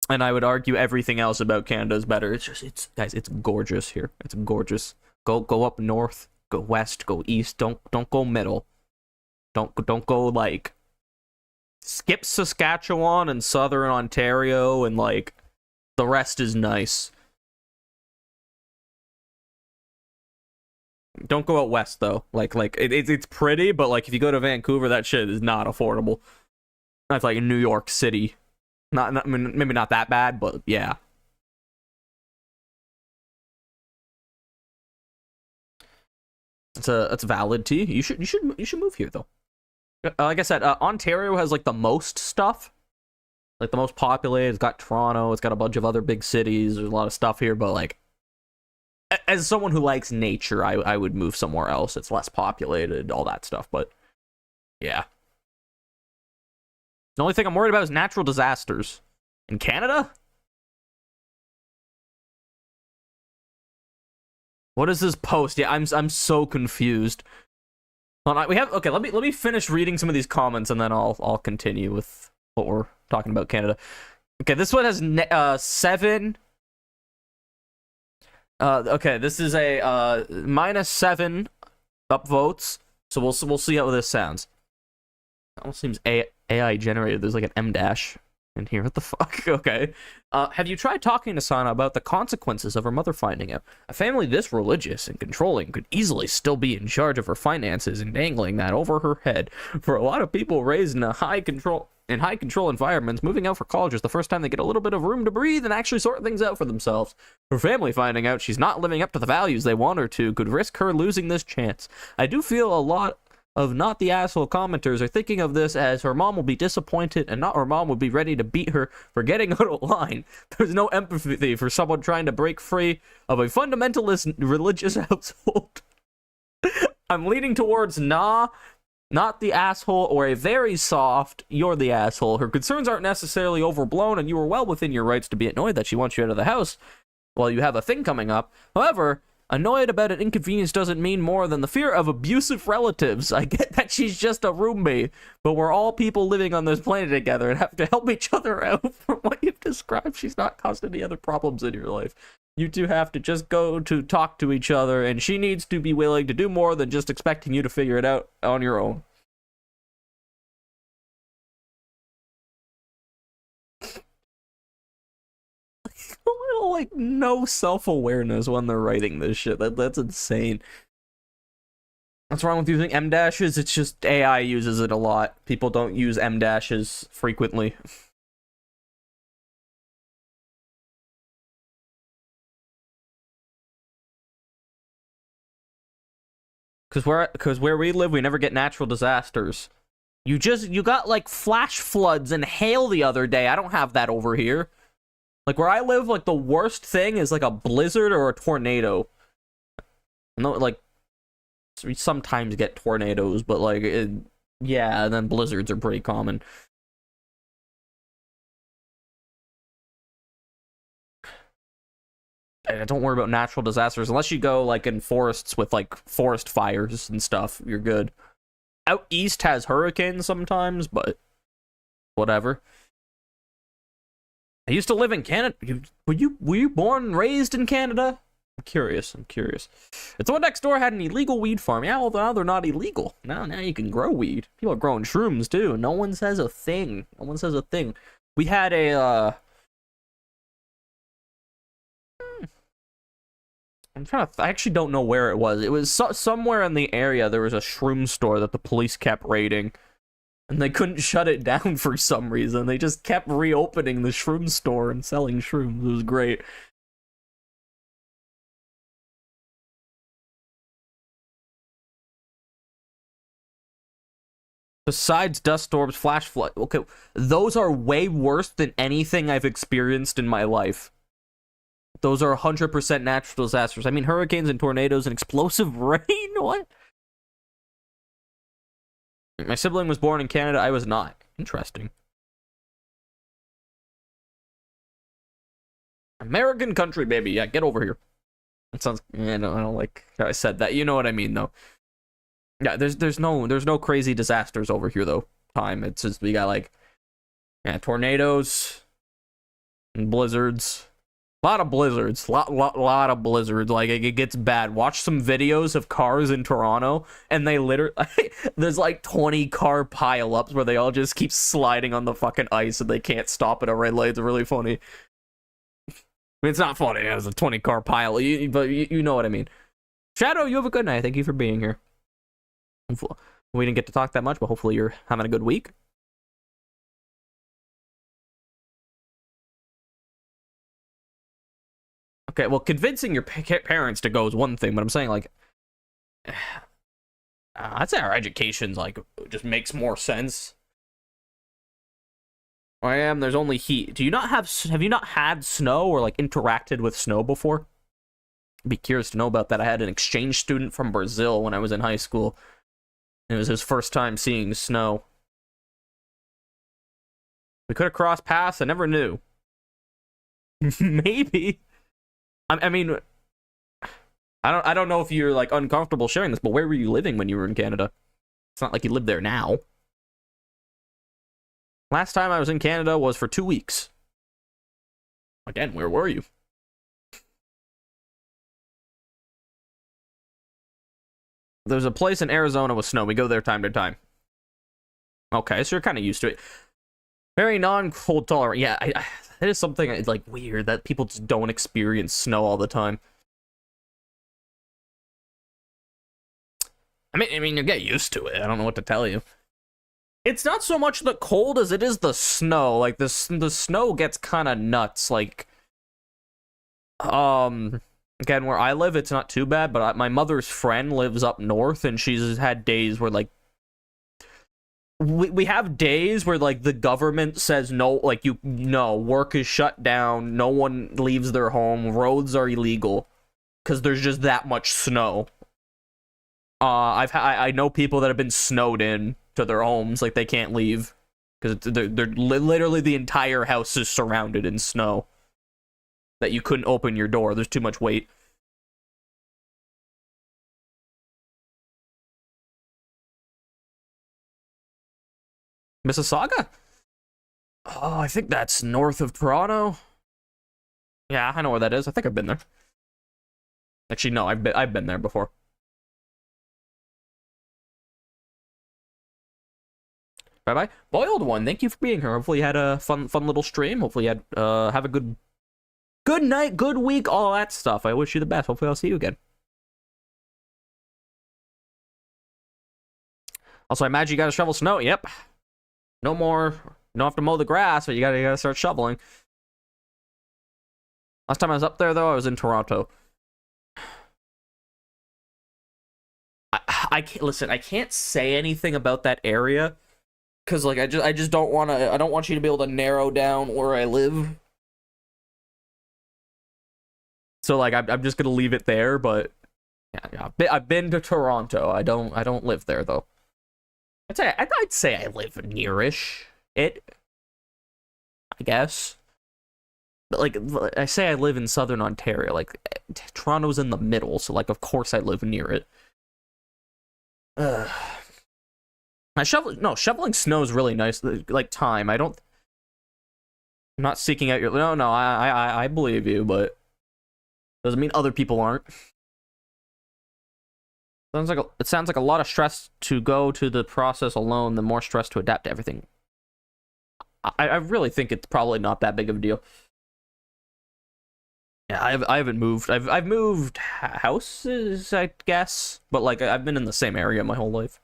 And I would argue everything else about Canada is better. Guys, it's gorgeous here. It's gorgeous. Go up north, go west, go east. Don't go middle. Don't go like skip Saskatchewan and southern Ontario and like the rest is nice. Don't go out west though. It's pretty, but like if you go to Vancouver, that shit is not affordable. That's like New York City. I mean, maybe not that bad, but yeah. That's valid T. You should move here though. Like I said, Ontario has like the most stuff, like the most populated. It's got Toronto. It's got a bunch of other big cities. There's a lot of stuff here, but like. As someone who likes nature, I would move somewhere else. It's less populated, all that stuff, but yeah. The only thing I'm worried about is natural disasters. In Canada? What is this post? Yeah, I'm so confused. Okay, let me finish reading some of these comments and then I'll continue with what we're talking about Canada. Okay, this one has 7. Okay, this is a -7 upvotes, so we'll see how this sounds. It almost seems AI generated. There's like an M dash in here. What the fuck? Okay. Have you tried talking to Sana about the consequences of her mother finding out? A family this religious and controlling could easily still be in charge of her finances and dangling that over her head. For a lot of people raised in high control environments, moving out for college is the first time they get a little bit of room to breathe and actually sort things out for themselves. Her family finding out she's not living up to the values they want her to could risk her losing this chance. I do feel a lot of not the asshole commenters are thinking of this as her mom will be disappointed and not her mom would be ready to beat her for getting out of line. There's no empathy for someone trying to break free of a fundamentalist religious household. I'm leaning towards nah, not the asshole, or a very soft, you're the asshole. Her concerns aren't necessarily overblown and you are well within your rights to be annoyed that she wants you out of the house while you have a thing coming up. However, annoyed about an inconvenience doesn't mean more than the fear of abusive relatives. I get that she's just a roommate, but we're all people living on this planet together and have to help each other out. From what you've described, she's not caused any other problems in your life. You two have to just go to talk to each other, and she needs to be willing to do more than just expecting you to figure it out on your own. Like no self-awareness when they're writing this shit. That's insane. What's wrong with using M dashes? It's just AI uses it a lot. People don't use M dashes frequently. Because where we live, we never get natural disasters. You got like flash floods and hail the other day. I don't have that over here. Like, where I live, like, the worst thing is, like, a blizzard or a tornado. No, like, we sometimes get tornadoes, but, like, yeah, and then blizzards are pretty common. Don't worry about natural disasters. Unless you go, like, in forests with, like, forest fires and stuff, you're good. Out east has hurricanes sometimes, but whatever. I used to live in Canada. Were you born and raised in Canada? I'm curious. It's what next door had an illegal weed farm. Yeah, well, now they're not illegal. Now you can grow weed. People are growing shrooms too. No one says a thing. We had a I actually don't know where it was. It was somewhere in the area. There was a shroom store that the police kept raiding. And they couldn't shut it down for some reason. They just kept reopening the shroom store and selling shrooms. It was great. Besides dust storms, flash flood. Okay, those are way worse than anything I've experienced in my life. Those are 100% natural disasters. I mean, hurricanes and tornadoes and explosive rain? What? My sibling was born in Canada. I was not. Interesting. American country, baby. Yeah, get over here. It sounds. Yeah, no, I don't like how I said that. You know what I mean, though. Yeah, there's no crazy disasters over here though. It's just we got like, yeah, tornadoes and blizzards. A lot of blizzards. Lot of blizzards. Like, it gets bad. Watch some videos of cars in Toronto, and they literally... there's, like, 20 car pile-ups where they all just keep sliding on the fucking ice, and they can't stop at a red light. It's really funny. I mean, it's not funny as a 20-car pile, but you know what I mean. Shadow, you have a good night. Thank you for being here. We didn't get to talk that much, but hopefully you're having a good week. Okay, well, convincing your parents to go is one thing, but I'm saying, like, I'd say our education's, like, just makes more sense. There's only heat. Have you not had snow or, like, interacted with snow before? I'd be curious to know about that. I had an exchange student from Brazil when I was in high school. It was his first time seeing snow. We could have crossed paths, I never knew. Maybe. I mean, I don't know if you're, like, uncomfortable sharing this, but where were you living when you were in Canada? It's not like you live there now. Last time I was in Canada was for 2 weeks. Again, where were you? There's a place in Arizona with snow. We go there time to time. Okay, so you're kind of used to it. Very non-cold tolerant. Yeah, that is something like weird that people just don't experience snow all the time. I mean, you get used to it. I don't know what to tell you. It's not so much the cold as it is the snow. Like the snow gets kind of nuts. Like, again, where I live, it's not too bad. But my mother's friend lives up north, and she's had days where like we have days where like the government says no, like work is shut down, no one leaves their home, roads are illegal because there's just that much snow. I know people that have been snowed in to their homes, like they can't leave because they're literally the entire house is surrounded in snow that you couldn't open your door. There's too much weight. Mississauga? Oh, I think that's north of Toronto. Yeah, I know where that is. I think I've been there. Actually, no, I've been there before. Bye bye, boiled one. Thank you for being here. Hopefully you had a fun little stream. Hopefully you had have a good night, good week, all that stuff. I wish you the best. Hopefully I'll see you again. Also, I imagine you gotta shovel snow. Yep. No more. You don't have to mow the grass, but you gotta start shoveling. Last time I was up there, though, I was in Toronto. I can't listen. I can't say anything about that area because, like, I just don't want to. I don't want you to be able to narrow down where I live. So, like, I'm just gonna leave it there. But yeah, I've been to Toronto. I don't live there though. I'd say I live nearish it, I guess. But like I say, I live in southern Ontario. Like Toronto's in the middle, so like of course I live near it. Shoveling snow is really nice. Like time, I'm not seeking out your. No, I believe you, but doesn't mean other people aren't. It sounds like a lot of stress to go to the process alone, the more stress to adapt to everything. I really think it's probably not that big of a deal. Yeah, I haven't moved. I've moved houses, I guess, but like I've been in the same area my whole life.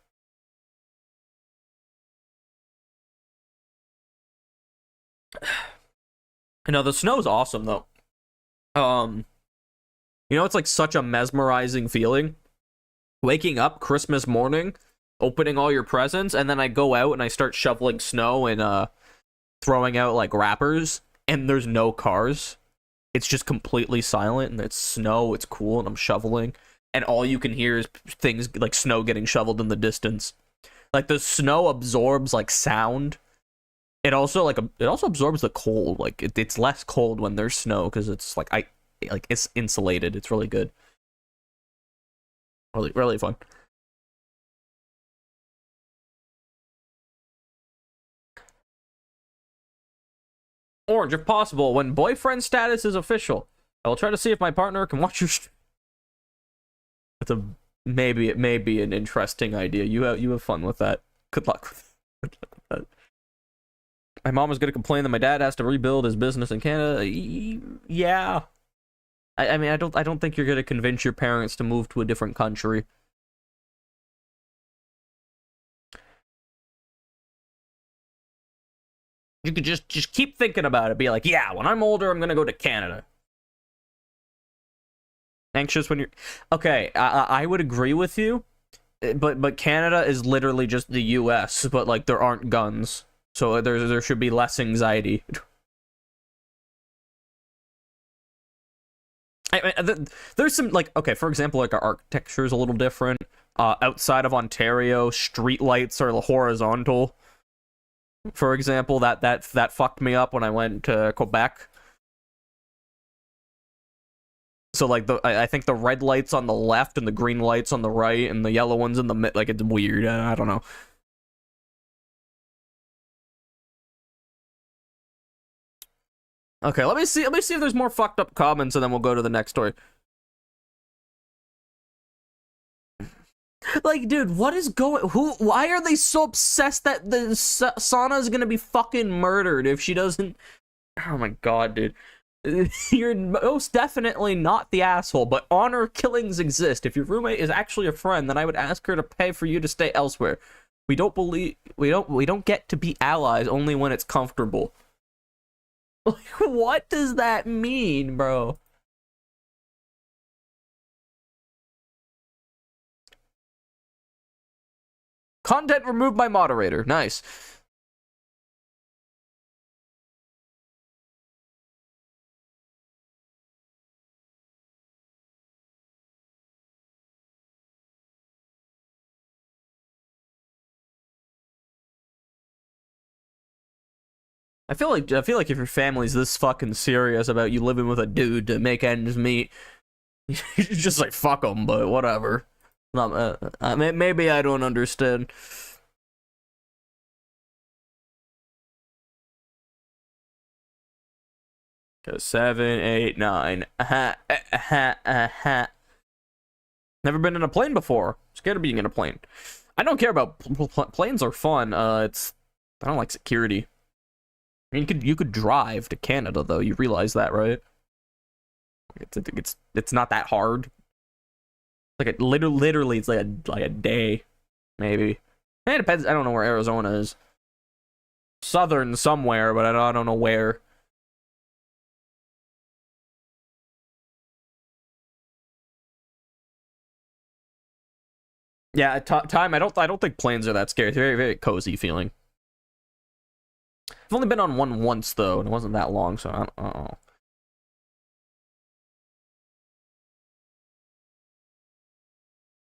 I know the snow's awesome though. It's like such a mesmerizing feeling. Waking up Christmas morning, opening all your presents, and then I go out and I start shoveling snow and throwing out like wrappers, and there's no cars. It's just completely silent, and it's snow, it's cool, and I'm shoveling, and all you can hear is things like snow getting shoveled in the distance. Like the snow absorbs like sound. It also absorbs the cold. Like it's less cold when there's snow because it's like it's insulated. It's really good. Really, really fun. Orange, if possible, when boyfriend status is official, I will try to see if my partner can watch your stream. That's maybe it may be an interesting idea. You have fun with that. Good luck with that. My mom is going to complain that my dad has to rebuild his business in Canada. Yeah. I mean, I don't think you're going to convince your parents to move to a different country. You could just keep thinking about it. Be like, yeah, when I'm older, I'm going to go to Canada. Anxious when you're... Okay, I would agree with you. But Canada is literally just the US, but like there aren't guns. So there should be less anxiety. There's some like, okay, for example, like our architecture is a little different. Outside of Ontario, street lights are horizontal. For example, that fucked me up when I went to Quebec. So like I think the red lights on the left and the green lights on the right and the yellow ones in the mid, like it's weird. I don't know. Okay, let me see if there's more fucked up comments and then we'll go to the next story. Like, dude, what is going? Why are they so obsessed that the Sana is gonna be fucking murdered if she doesn't? Oh my god, dude. You're most definitely not the asshole, but honor killings exist. If your roommate is actually a friend, then I would ask her to pay for you to stay elsewhere. We don't get to be allies only when it's comfortable. Like, what does that mean, bro? Content removed by moderator. Nice. I feel like if your family's this fucking serious about you living with a dude to make ends meet, you're just like fuck them. But whatever. Maybe I don't understand. Okay, 7, 8, 9. Never been in a plane before. Scared of being in a plane. I don't care about planes. Are fun. I don't like security. I mean, you could drive to Canada though. You realize that, right? It's not that hard. Like literally, it's like a day, maybe. It depends. I don't know where Arizona is. Southern somewhere, but I don't know where. Yeah, time. I don't think planes are that scary. It's very cozy feeling. I've only been on one once though, and it wasn't that long, so I don't know.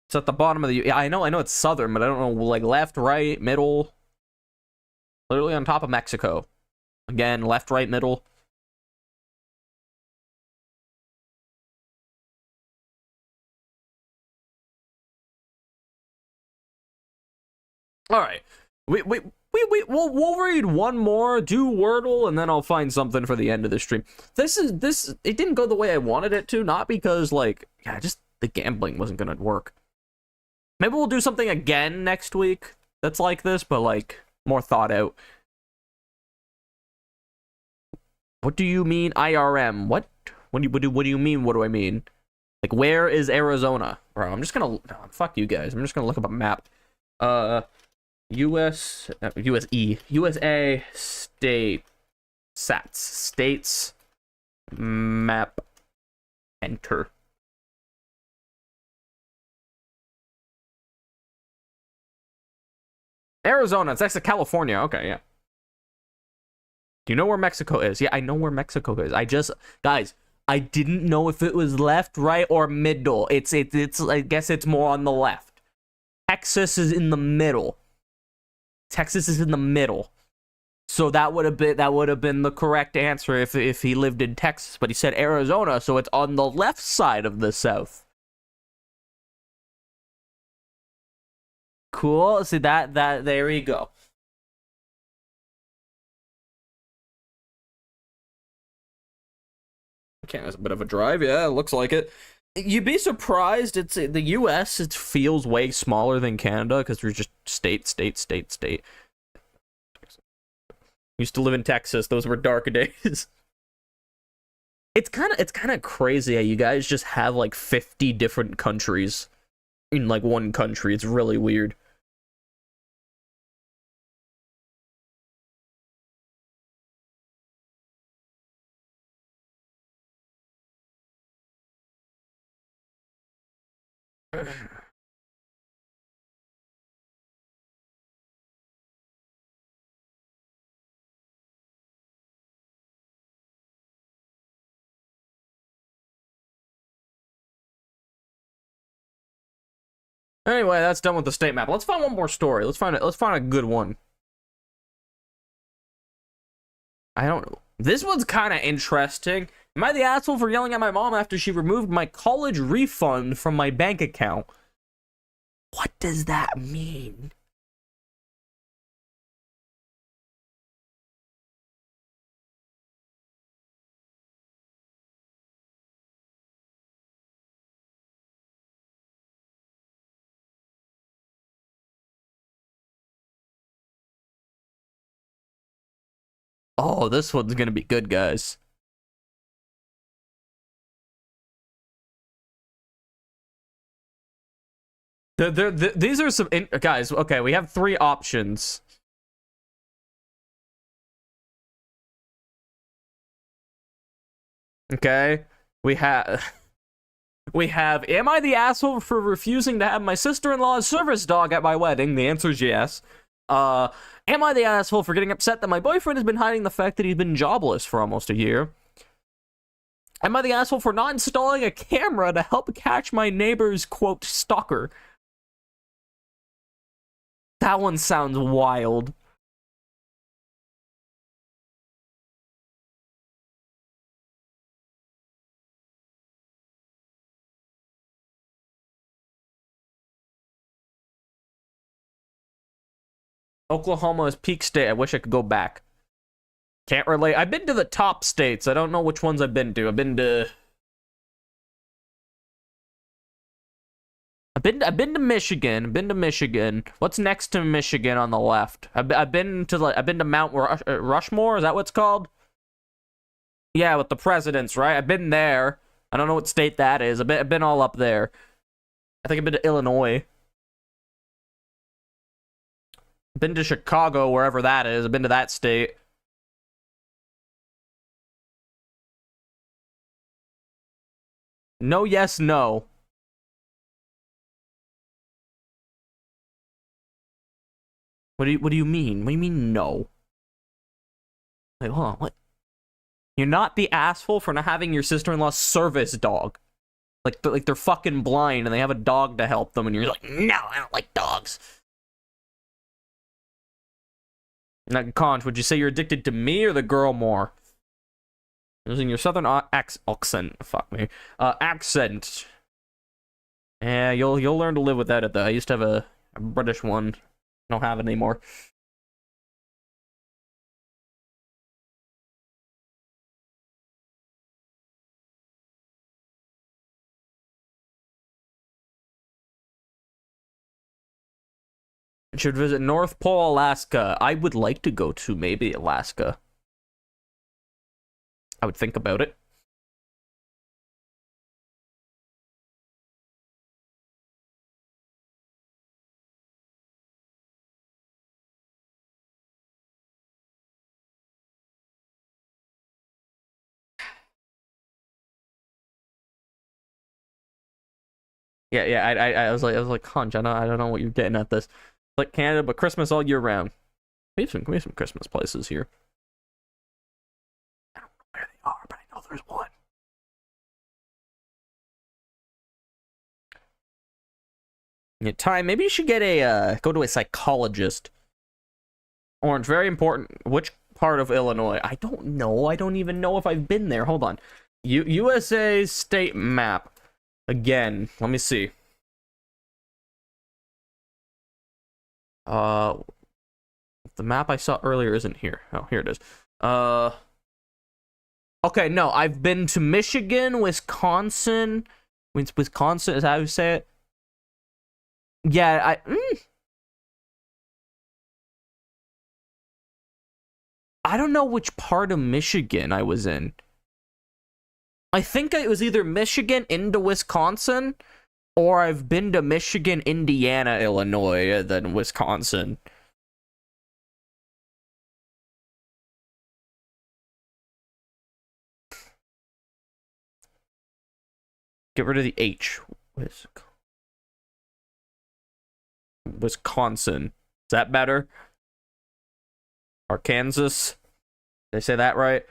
It's at the bottom of the. Yeah, I know it's southern, but I don't know like left, right, middle. Literally on top of Mexico. Again, left, right, middle. All right, we'll read one more, do Wordle, and then I'll find something for the end of the stream. This. It didn't go the way I wanted it to, not because like, yeah, just the gambling wasn't gonna work. Maybe we'll do something again next week that's like this, but like more thought out. What do you mean IRM? What do you mean? What do I mean? Like, where is Arizona, bro? I'm just gonna fuck you guys. I'm just gonna look up a map. USA state states map. Enter. Arizona. It's next to California. Okay, yeah. Do you know where Mexico is? Yeah, I know where Mexico is. Guys, I didn't know if it was left, right, or middle. It's I guess it's more on the left. Texas is in the middle. Texas is in the middle. So that would have been the correct answer if he lived in Texas, but he said Arizona, so it's on the left side of the South. Cool. See that there you go. Okay, that's a bit of a drive. Yeah, it looks like it. You'd be surprised. It's the U.S. It feels way smaller than Canada because we're just state. Used to live in Texas. Those were dark days. It's kind of crazy how you guys just have like 50 different countries in like one country. It's really weird. Anyway, that's done with the state map. Let's find one more story. Let's find a good one. I don't know. This one's kind of interesting. Am I the asshole for yelling at my mom after she removed my college refund from my bank account? What does that mean? Oh, this one's gonna be good, guys. These are some guys. Okay, we have 3 options. Okay, we have am I the asshole for refusing to have my sister-in-law's service dog at my wedding? The answer is yes. Am I the asshole for getting upset that my boyfriend has been hiding the fact that he's been jobless for almost a year? Am I the asshole for not installing a camera to help catch my neighbor's, quote, stalker? That one sounds wild. Oklahoma is peak state. I wish I could go back. Can't relate. I've been to the top states. I don't know which ones I've been to. I've been to Michigan. I've been to Michigan. What's next to Michigan on the left? I've been to Mount Rushmore. Is that what it's called? Yeah, with the presidents, right? I've been there. I don't know what state that is. I've been all up there. I think I've been to Illinois. I've been to Chicago, wherever that is. I've been to that state. No, yes, no. What do you mean? What do you mean no? Wait, hold on. What? You're not the asshole for not having your sister-in-law's service dog. Like they're fucking blind and they have a dog to help them, and you're like, no, I don't like dogs. Now, Conch, would you say you're addicted to me or the girl more? Using your southern accent. Fuck me. Accent. Yeah, you'll learn to live without it though. I used to have a British one. I don't have it anymore. I should visit North Pole, Alaska. I would like to go to maybe Alaska. I would think about it. Yeah. I was like, Hunch, I don't know what you're getting at this. Like Canada, but Christmas all year round. We have some Christmas places here. I don't know where they are, but I know there's one. Yeah, Ty, maybe you should get a go to a psychologist. Orange, very important. Which part of Illinois? I don't know. I don't even know if I've been there. Hold on. USA state map. Again, let me see. The map I saw earlier isn't here. Oh, here it is. Okay, no, I've been to Michigan, Wisconsin. Wisconsin is how you say it. Yeah, I don't know which part of Michigan I was in. I think it was either Michigan into Wisconsin, or I've been to Michigan, Indiana, Illinois, and then Wisconsin. Get rid of the H. Wisconsin. Is that better? Arkansas? Did I say that right?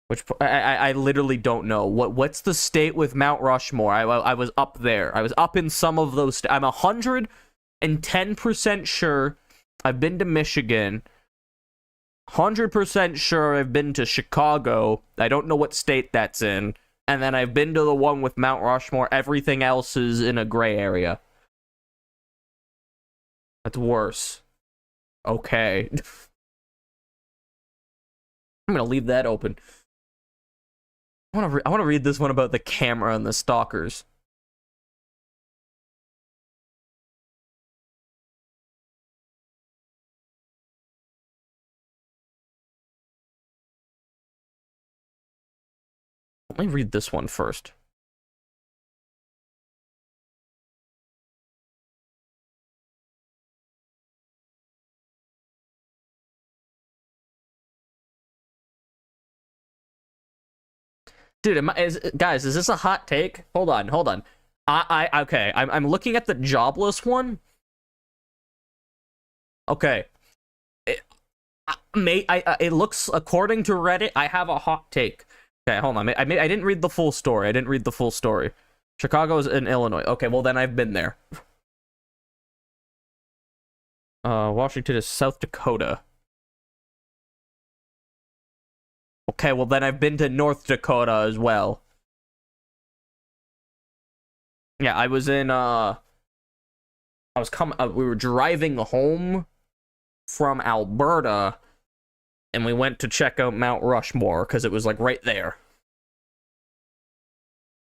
Which I literally don't know. What's the state with Mount Rushmore? I was up there. I was up in some of those. I'm 110% sure I've been to Michigan. 100% sure I've been to Chicago. I don't know what state that's in. And then I've been to the one with Mount Rushmore. Everything else is in a gray area. That's worse. Okay. I'm gonna leave that open. I want to read this one about the camera and the stalkers. Let me read this one first. Dude, guys, is this a hot take? Hold on. Okay, I'm looking at the jobless one. Okay. It looks, according to Reddit, I have a hot take. Okay, hold on. I didn't read the full story. Chicago is in Illinois. Okay, well then I've been there. Washington is South Dakota. Okay, well then I've been to North Dakota as well. Yeah, I was in, we were driving home from Alberta, and we went to check out Mount Rushmore, because it was, like, right there.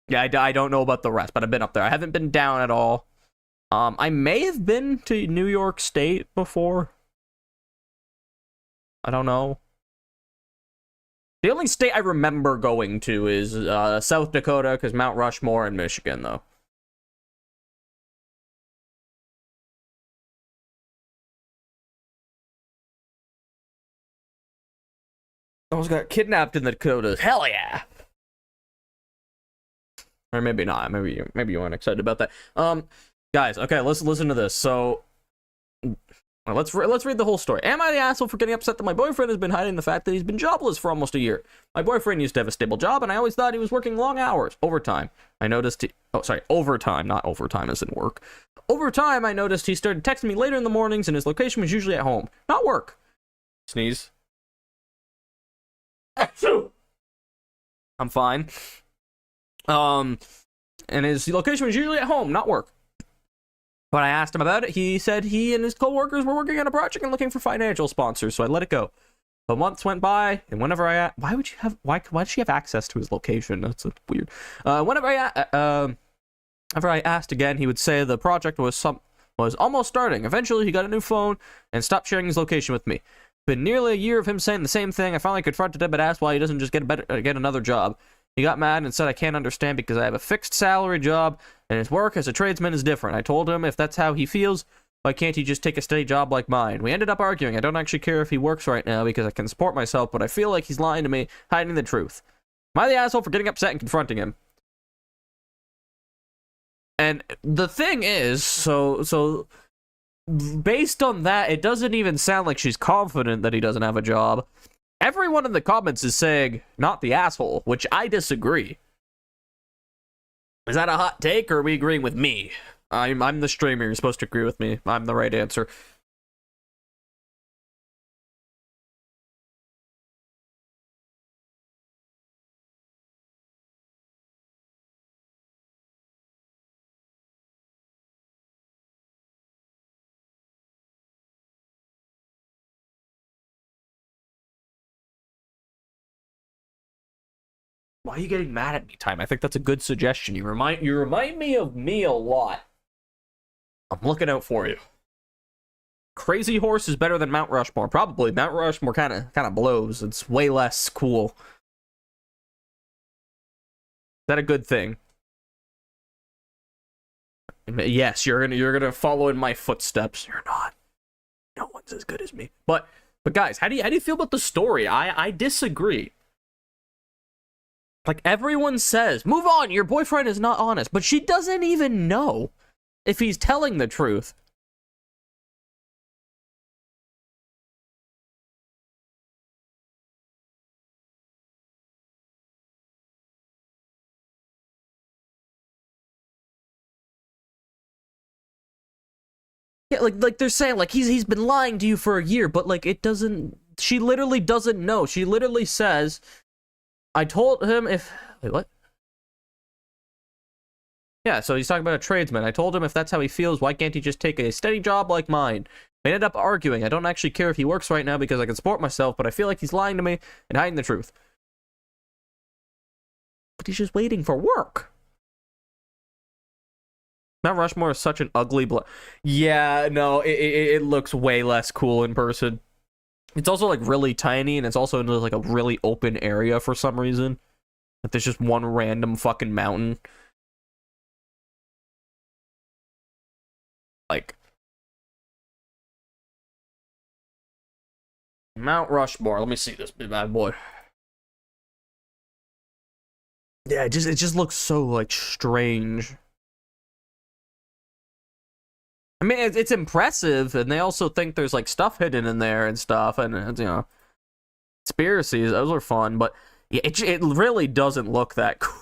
Yeah, I don't know about the rest, but I've been up there. I haven't been down at all. I may have been to New York State before. I don't know. The only state I remember going to is South Dakota, because Mount Rushmore, and Michigan, though. I almost got kidnapped in the Dakotas. Hell yeah! Or maybe not. Maybe you aren't excited about that. Guys, okay, let's listen to this. So, let's read the whole story. Am I the asshole for getting upset that my boyfriend has been hiding the fact that he's been jobless for almost a year? My boyfriend used to have a stable job, and I always thought he was working long hours, overtime. I noticed overtime, not overtime as in work. Over time, I noticed he started texting me later in the mornings, and his location was usually at home, not work. Sneeze. I'm fine. And his location was usually at home, not work. When I asked him about it, he said he and his coworkers were working on a project and looking for financial sponsors, so I let it go. But months went by, and whenever why did she have access to his location? That's weird. Whenever I asked again, he would say the project was almost starting. Eventually, he got a new phone and stopped sharing his location with me. Been nearly a year of him saying the same thing. I finally confronted him and asked why he doesn't just get another job. He got mad and said I can't understand because I have a fixed salary job and his work as a tradesman is different. I told him if that's how he feels, why can't he just take a steady job like mine? We ended up arguing. I don't actually care if he works right now because I can support myself, but I feel like he's lying to me, hiding the truth. Am I the asshole for getting upset and confronting him? And the thing is, so based on that, it doesn't even sound like she's confident that he doesn't have a job. Everyone in the comments is saying, not the asshole, which I disagree. Is that a hot take, or are we agreeing with me? I'm the streamer, you're supposed to agree with me. I'm the right answer. Why are you getting mad at me, Time? I think that's a good suggestion. You remind me of me a lot. I'm looking out for you. Crazy Horse is better than Mount Rushmore. Probably. Mount Rushmore kind of blows. It's way less cool. Is that a good thing? Yes, you're gonna follow in my footsteps. You're not. No one's as good as me. But guys, how do you feel about the story? I disagree. Like, everyone says, move on, your boyfriend is not honest. But she doesn't even know if he's telling the truth. Yeah, like they're saying, like, he's been lying to you for a year, but, like, it doesn't... She literally doesn't know. She literally says... I told him if... Wait, what? Yeah, so he's talking about a tradesman. I told him if that's how he feels, why can't he just take a steady job like mine? We ended up arguing. I don't actually care if he works right now because I can support myself, but I feel like he's lying to me and hiding the truth. But he's just waiting for work. Mount Rushmore is such an ugly Yeah, no, it looks way less cool in person. It's also, like, really tiny, and it's also in, like, a really open area for some reason. Like there's just one random fucking mountain. Like Mount Rushmore. Let me see this bad boy. Yeah, it just looks so like strange. I mean, it's impressive, and they also think there's like stuff hidden in there and stuff, and you know, conspiracies. Those are fun, but yeah, it really doesn't look that cool.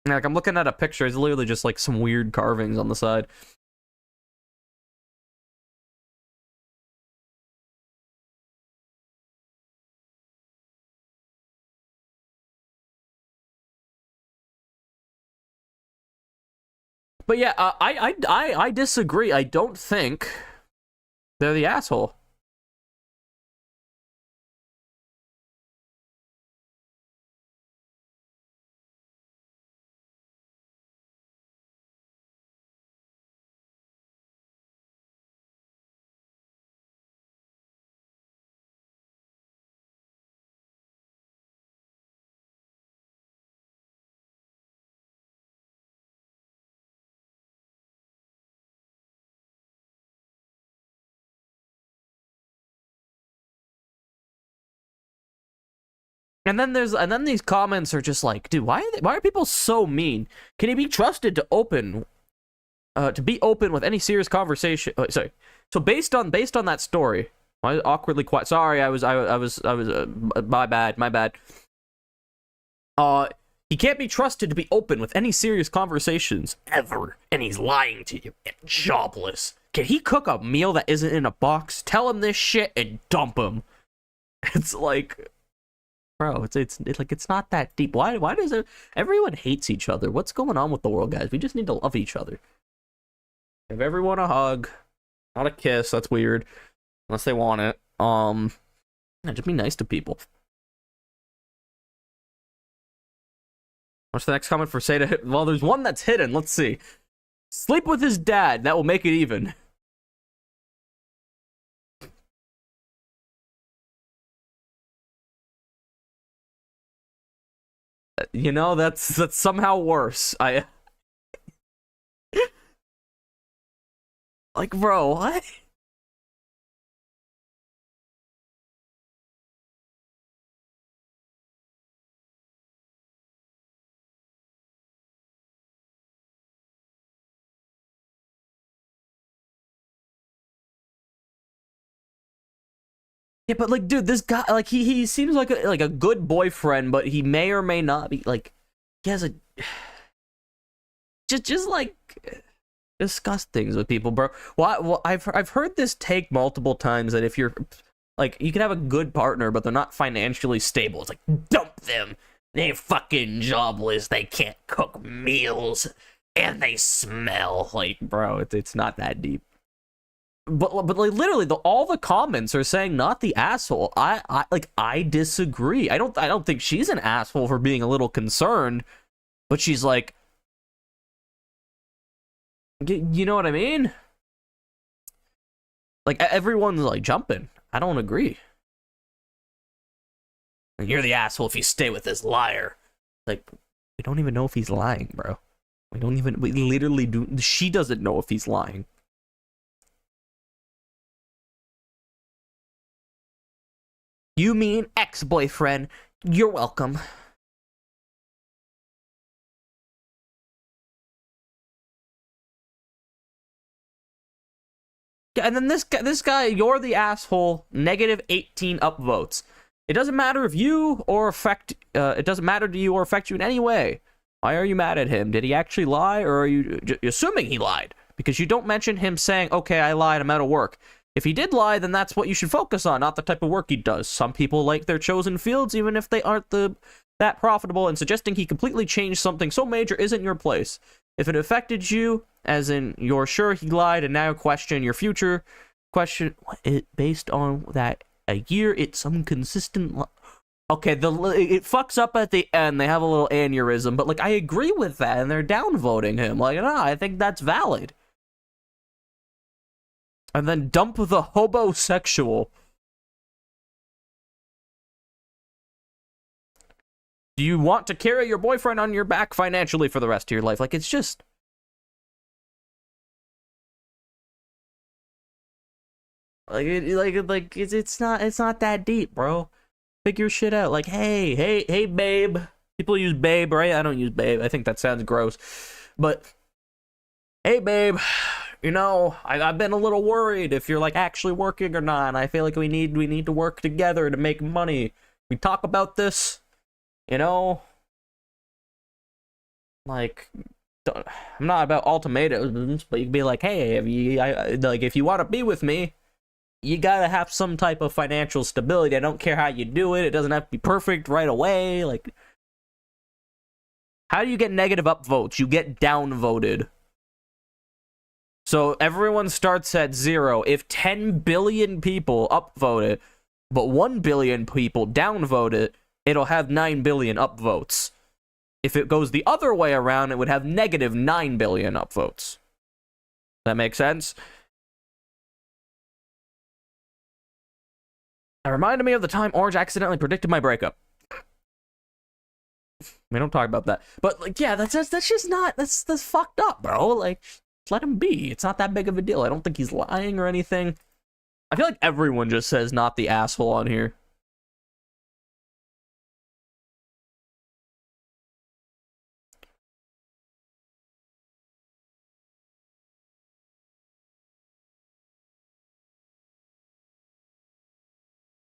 Like I'm looking at a picture, it's literally just like some weird carvings on the side. But yeah, I disagree. I don't think they're the asshole. And then these comments are just like, dude, why are people so mean? Can he be trusted to be open with any serious conversation? Oh, sorry. So based on that story, I was awkwardly quiet. Sorry, I was my bad. He can't be trusted to be open with any serious conversations ever, and he's lying to you and jobless. Can he cook a meal that isn't in a box? Tell him this shit and dump him. It's like, bro, it's like it's not that deep. Why does everyone hates each other? What's going on with the world, guys? We just need to love each other. Give everyone a hug, not a kiss. That's weird, unless they want it. Yeah, just be nice to people. What's the next comment for Seda? Well, there's one that's hidden. Let's see. Sleep with his dad. That will make it even. You know, that's somehow worse. Like, bro, what? Yeah, but like, dude, this guy, like, he seems like a good boyfriend, but he may or may not be. Like, he has a just like discuss things with people, bro. Well, I've heard this take multiple times that if you're like, you can have a good partner, but they're not financially stable. It's like, dump them. They're fucking jobless. They can't cook meals, and they smell. Like, bro, it's not that deep. But like literally, all the comments are saying not the asshole. I disagree. I don't think she's an asshole for being a little concerned, but she's like, you know what I mean? Like everyone's like jumping. I don't agree. You're the asshole if you stay with this liar. Like, we don't even know if he's lying, bro. We literally do. She doesn't know if he's lying. You mean ex-boyfriend? You're welcome. And then this guy, you're the asshole. -18 upvotes. It doesn't matter if you or affect. It doesn't matter to you or affect you in any way. Why are you mad at him? Did he actually lie, or are you assuming he lied? Because you don't mention him saying, "Okay, I lied. I'm out of work." If he did lie, then that's what you should focus on, not the type of work he does. Some people like their chosen fields, even if they aren't that profitable, and suggesting he completely changed something so major isn't your place. If it affected you, as in you're sure he lied and now question your future, question it based on that a year, it's some consistent. Okay, it fucks up at the end. They have a little aneurysm, but like I agree with that, and they're downvoting him. Like, no, I think that's valid. And then dump the hobosexual. Do you want to carry your boyfriend on your back financially for the rest of your life? Like, it's just... it's not that deep, bro. Figure shit out. Like, hey, babe. People use babe, right? I don't use babe. I think that sounds gross. But, hey, babe. You know, I've been a little worried if you're, like, actually working or not. I feel like we need to work together to make money. We talk about this, you know? Like, I'm not about ultimatums, but you can be like, hey, if you want to be with me, you gotta have some type of financial stability. I don't care how you do it. It doesn't have to be perfect right away. Like, how do you get negative upvotes? You get downvoted. So everyone starts at 0. If 10 billion people upvote it, but 1 billion people downvote it, it'll have 9 billion upvotes. If it goes the other way around, it would have negative 9 billion upvotes. That makes sense? It reminded me of the time Orange accidentally predicted my breakup. We don't talk about that. But, like, yeah, that's just not... That's fucked up, bro. Like, just let him be. It's not that big of a deal. I don't think he's lying or anything. I feel like everyone just says not the asshole on here.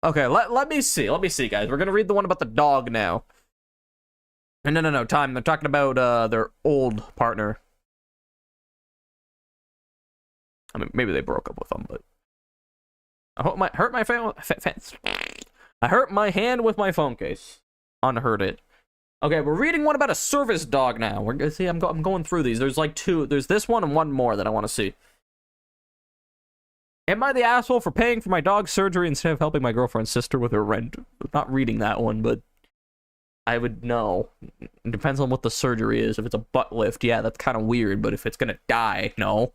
Okay, let me see. Let me see, guys. We're gonna read the one about the dog now. No, time. They're talking about their old partner. I mean, maybe they broke up with them, but I hope hurt my I hurt my hand with my phone case. Unhurt it. Okay, we're reading one about a service dog now. We're gonna see. I'm going through these. There's like 2. There's this one and one more that I want to see. Am I the asshole for paying for my dog's surgery instead of helping my girlfriend's sister with her rent? I'm not reading that one, but I would know. It depends on what the surgery is. If it's a butt lift, yeah, that's kind of weird, but if it's gonna die, no.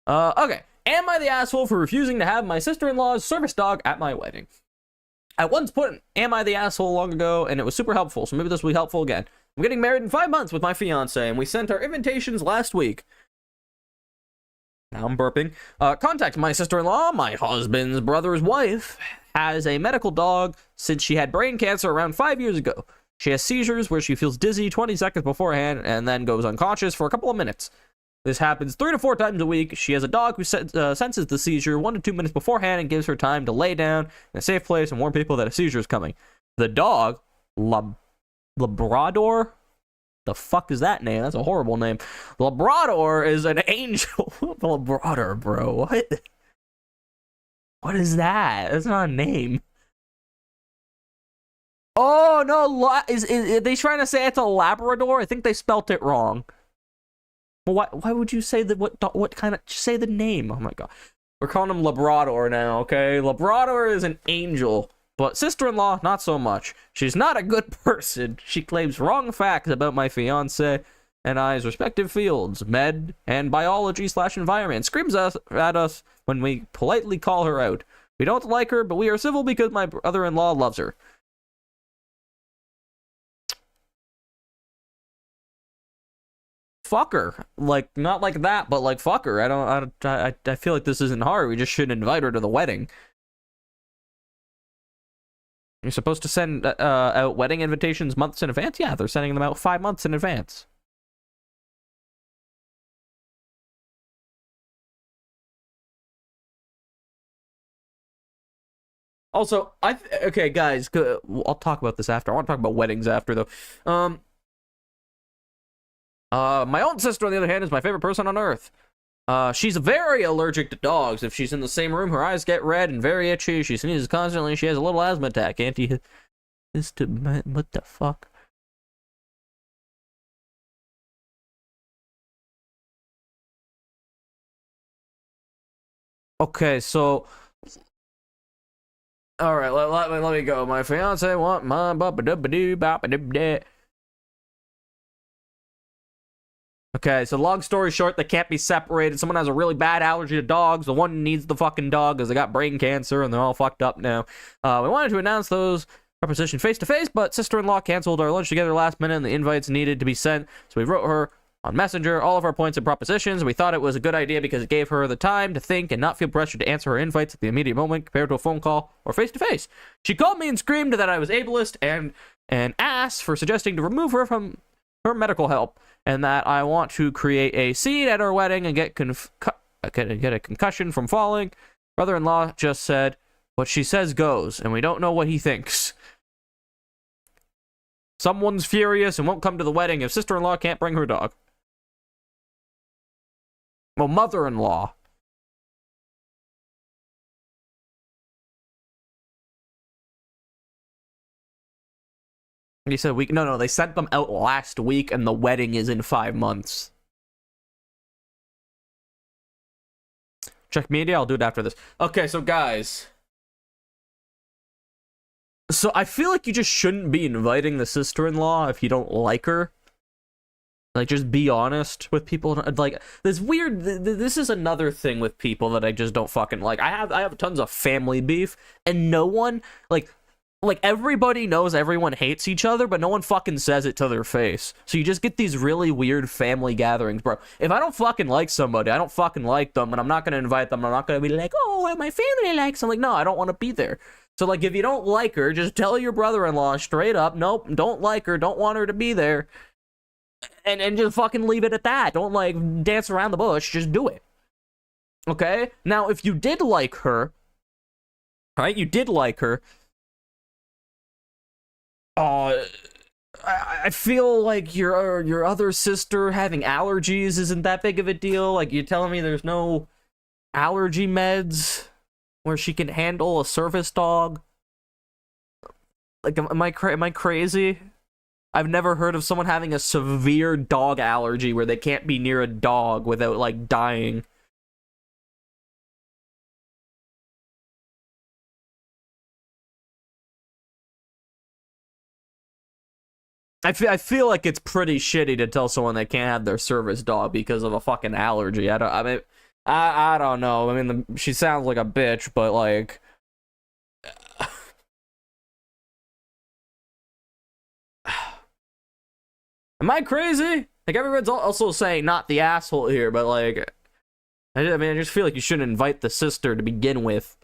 Okay. Am I the asshole for refusing to have my sister-in-law's service dog at my wedding? I once put Am I the asshole long ago, and it was super helpful, so maybe this will be helpful again. I'm getting married in 5 months with my fiance, and we sent our invitations last week. Now I'm burping. Contact my sister-in-law, my husband's brother's wife, has a medical dog since she had brain cancer around 5 years ago. She has seizures where she feels dizzy 20 seconds beforehand and then goes unconscious for a couple of minutes. This happens 3 to 4 times a week. She has a dog who senses the seizure 1 to 2 minutes beforehand and gives her time to lay down in a safe place and warn people that a seizure is coming. The dog, Labrador? The fuck is that name? That's a horrible name. Labrador is an angel. Labrador, bro. What? What is that? That's not a name. Oh, no. Is they trying to say it's a Labrador? I think they spelt it wrong. Well, why would you say that? What kind of... Say the name. Oh, my God. We're calling him Labrador now, okay? Labrador is an angel. But sister-in-law, not so much. She's not a good person. She claims wrong facts about my fiance and I's respective fields, med and biology/environment. Screams at us when we politely call her out. We don't like her, but we are civil because my brother-in-law loves her. Fuck her. Like, not like that, but like fuck her. I feel like this isn't hard. We just shouldn't invite her to the wedding. You're supposed to send out wedding invitations months in advance? Yeah, they're sending them out 5 months in advance. Also, okay, guys, I'll talk about this after. I want to talk about weddings after, though. My own sister, on the other hand, is my favorite person on earth. She's very allergic to dogs. If she's in the same room, her eyes get red and very itchy. She sneezes constantly. She has a little asthma attack. What the fuck? Okay, so... Alright, let me go. My fiance want my Okay, so long story short, they can't be separated. Someone has a really bad allergy to dogs. The one needs the fucking dog because they got brain cancer and they're all fucked up now. We wanted to announce those proposition face to face, but sister-in-law canceled our lunch together last minute and the invites needed to be sent. So we wrote her on Messenger all of our points and propositions. We thought it was a good idea because it gave her the time to think and not feel pressured to answer her invites at the immediate moment compared to a phone call or face to face. She called me and screamed that I was ableist and an ass for suggesting to remove her from her medical help, and that I want to create a scene at our wedding and get a concussion from falling. Brother-in-law just said, what she says goes, and we don't know what he thinks. Someone's furious and won't come to the wedding if sister-in-law can't bring her dog. Well, mother-in-law. He said week. No, they sent them out last week, and the wedding is in 5 months. Check media. I'll do it after this. Okay, so guys. So I feel like you just shouldn't be inviting the sister-in-law if you don't like her. Like, just be honest with people. Like, this weird. This is another thing with people that I just don't fucking like. I have tons of family beef, and no one like everybody knows everyone hates each other, but no one fucking says it to their face. So you just get these really weird family gatherings, bro. If I don't fucking like somebody, I don't fucking like them, and I'm not gonna invite them. I'm not gonna be like, oh, my family likes them. Like, no, I don't want to be there. So, like, if you don't like her, just tell your brother-in-law straight up, nope, don't like her, don't want her to be there. And just fucking leave it at that. Don't, like, dance around the bush. Just do it. Okay? Now, if you did like her, right, you did like her, I feel like your other sister having allergies isn't that big of a deal. Like, you're telling me there's no allergy meds where she can handle a service dog? Like, am I crazy? I've never heard of someone having a severe dog allergy where they can't be near a dog without, like, dying. I feel like it's pretty shitty to tell someone they can't have their service dog because of a fucking allergy. I don't know. I mean, she sounds like a bitch, but, like, am I crazy? Like, everyone's also saying not the asshole here, but, like, I mean, I just feel like you shouldn't invite the sister to begin with.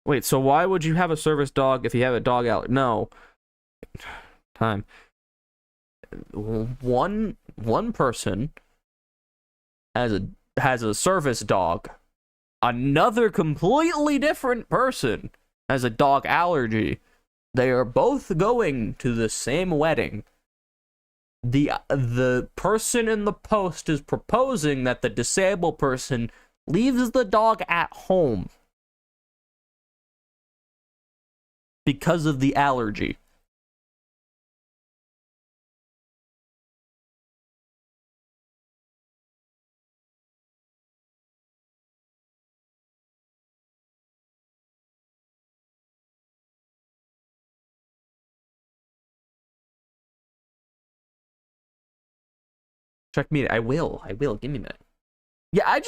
Wait, so why would you have a service dog if you have a dog allergy? No. Time. One person has a service dog. Another completely different person has a dog allergy. They are both going to the same wedding. The person in the post is proposing that the disabled person leaves the dog at home because of the allergy. Check me. I will. Give me a minute. Yeah, I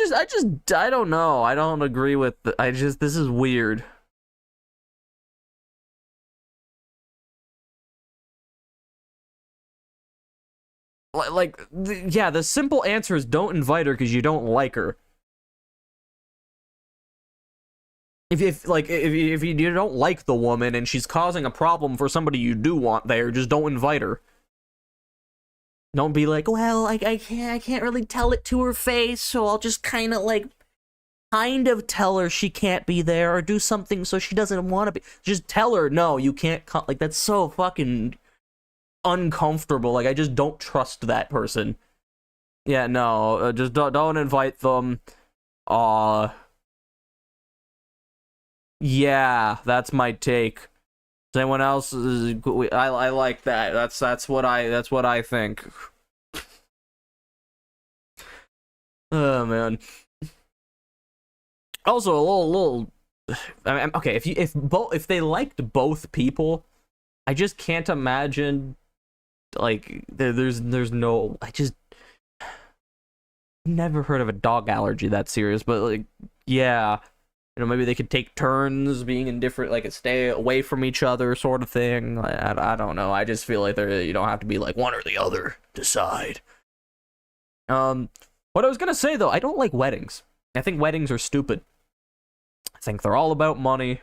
don't know. I don't agree with. This is weird. Yeah, the simple answer is don't invite her because you don't like her. If you don't like the woman and she's causing a problem for somebody you do want there, just don't invite her. Don't be like, well, I can't really tell it to her face, so I'll just kind of tell her she can't be there or do something so she doesn't want to be. Just tell her, no, you can't come. Like, that's so fucking uncomfortable. Like, I just don't trust that person. Yeah, no, just don't invite them. Yeah, that's my take. Does anyone else? I like that. That's what I think. Oh man. Also, a little I mean, okay, if they liked both people, I just can't imagine like there's no I just never heard of a dog allergy that serious, but like yeah, maybe they could take turns being in different, like stay away from each other sort of thing. I don't know. I just feel like you don't have to be like one or the other. Decide. What I was gonna say though, I don't like weddings. I think weddings are stupid. I think they're all about money.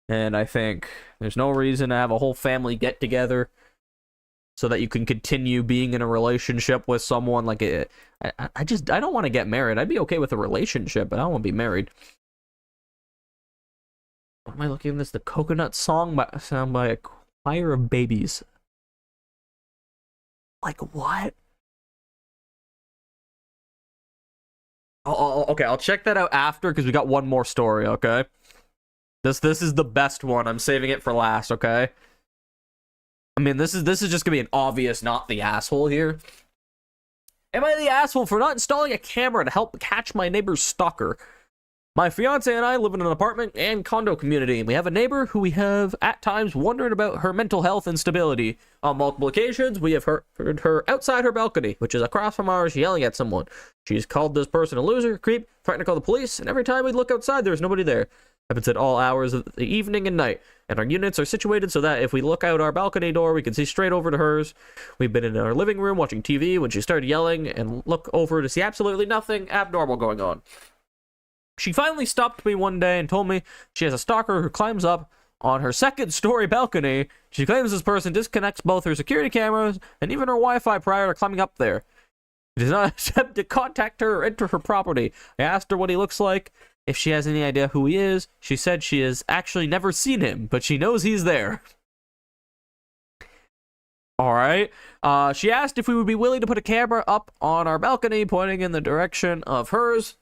And I think there's no reason to have a whole family get together so that you can continue being in a relationship with someone. Like, I don't want to get married. I'd be okay with a relationship, but I don't want to be married. What am I looking at this? The Coconut Song sung by a choir of babies. Like, what? Oh, okay, I'll check that out after because we got one more story, okay? This is the best one. I'm saving it for last, okay? I mean, this is just gonna be an obvious not the asshole here. Am I the asshole for not installing a camera to help catch my neighbor's stalker? My fiance and I live in an apartment and condo community, and we have a neighbor who we have at times wondered about her mental health and stability. On multiple occasions, we have heard her outside her balcony, which is across from ours, yelling at someone. She's called this person a loser, creep, threatened to call the police, and every time we look outside, there's nobody there. Happens at all hours of the evening and night, and our units are situated so that if we look out our balcony door, we can see straight over to hers. We've been in our living room watching TV when she started yelling and look over to see absolutely nothing abnormal going on. She finally stopped me one day and told me she has a stalker who climbs up on her second-story balcony. She claims this person disconnects both her security cameras and even her Wi-Fi prior to climbing up there. She does not attempt to contact her or enter her property. I asked her what he looks like, if she has any idea who he is. She said she has actually never seen him, but she knows he's there. Alright. She asked if we would be willing to put a camera up on our balcony, pointing in the direction of hers,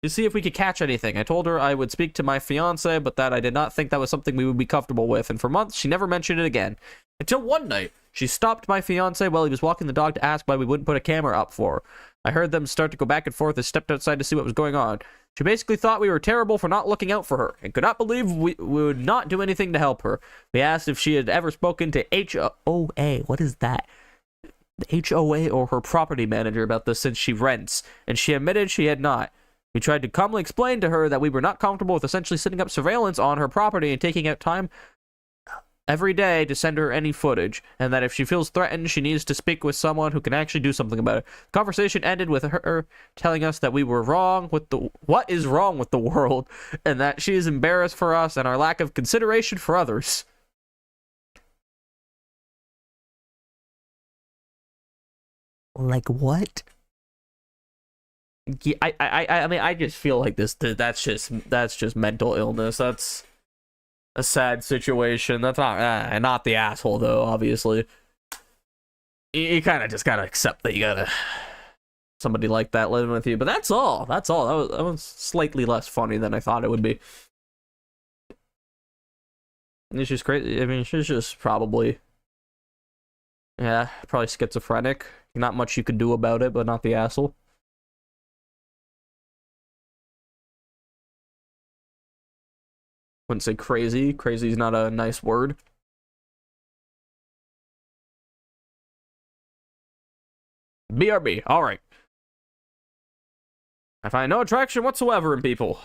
to see if we could catch anything. I told her I would speak to my fiance, but that I did not think that was something we would be comfortable with, and for months she never mentioned it again. Until one night, she stopped my fiance while he was walking the dog to ask why we wouldn't put a camera up for her. I heard them start to go back and forth and stepped outside to see what was going on. She basically thought we were terrible for not looking out for her, and could not believe we would not do anything to help her. We asked if she had ever spoken to HOA, what is that? The HOA or her property manager about this since she rents, and she admitted she had not. We tried to calmly explain to her that we were not comfortable with essentially setting up surveillance on her property and taking out time every day to send her any footage, and that if she feels threatened, she needs to speak with someone who can actually do something about it. The conversation ended with her telling us that we were wrong with what is wrong with the world, and that she is embarrassed for us and our lack of consideration for others. Like what? Yeah, I mean, I just feel like that's just mental illness. That's a sad situation. That's not the asshole though. Obviously, you kind of just gotta accept that you gotta somebody like that living with you. But that's all. That was slightly less funny than I thought it would be. It's just crazy. I mean, she's just probably schizophrenic. Not much you could do about it, but not the asshole. Wouldn't say crazy. Crazy is not a nice word. BRB. All right. I find no attraction whatsoever in people.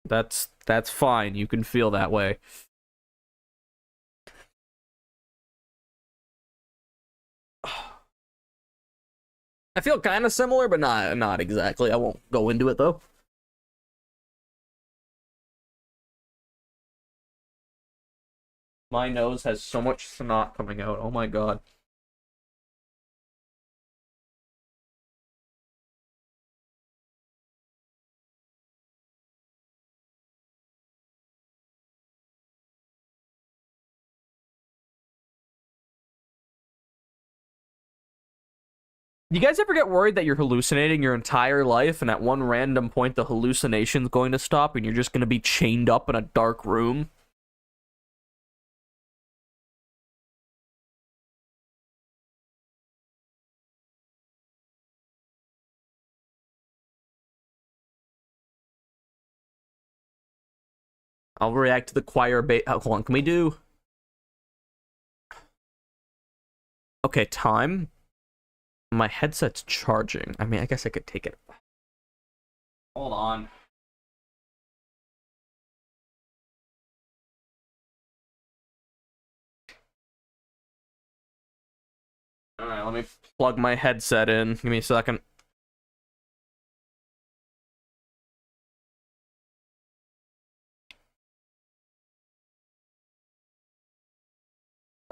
That's fine. You can feel that way. I feel kind of similar, but not exactly. I won't go into it though. My nose has so much snot coming out. Oh my god. You guys ever get worried that you're hallucinating your entire life and at one random point the hallucination's going to stop and you're just going to be chained up in a dark room? I'll react to the choir bait. Oh, hold on, can we do... Okay, time. My headset's charging. I mean, I guess I could take it. Hold on. Alright, let me plug my headset in. Give me a second.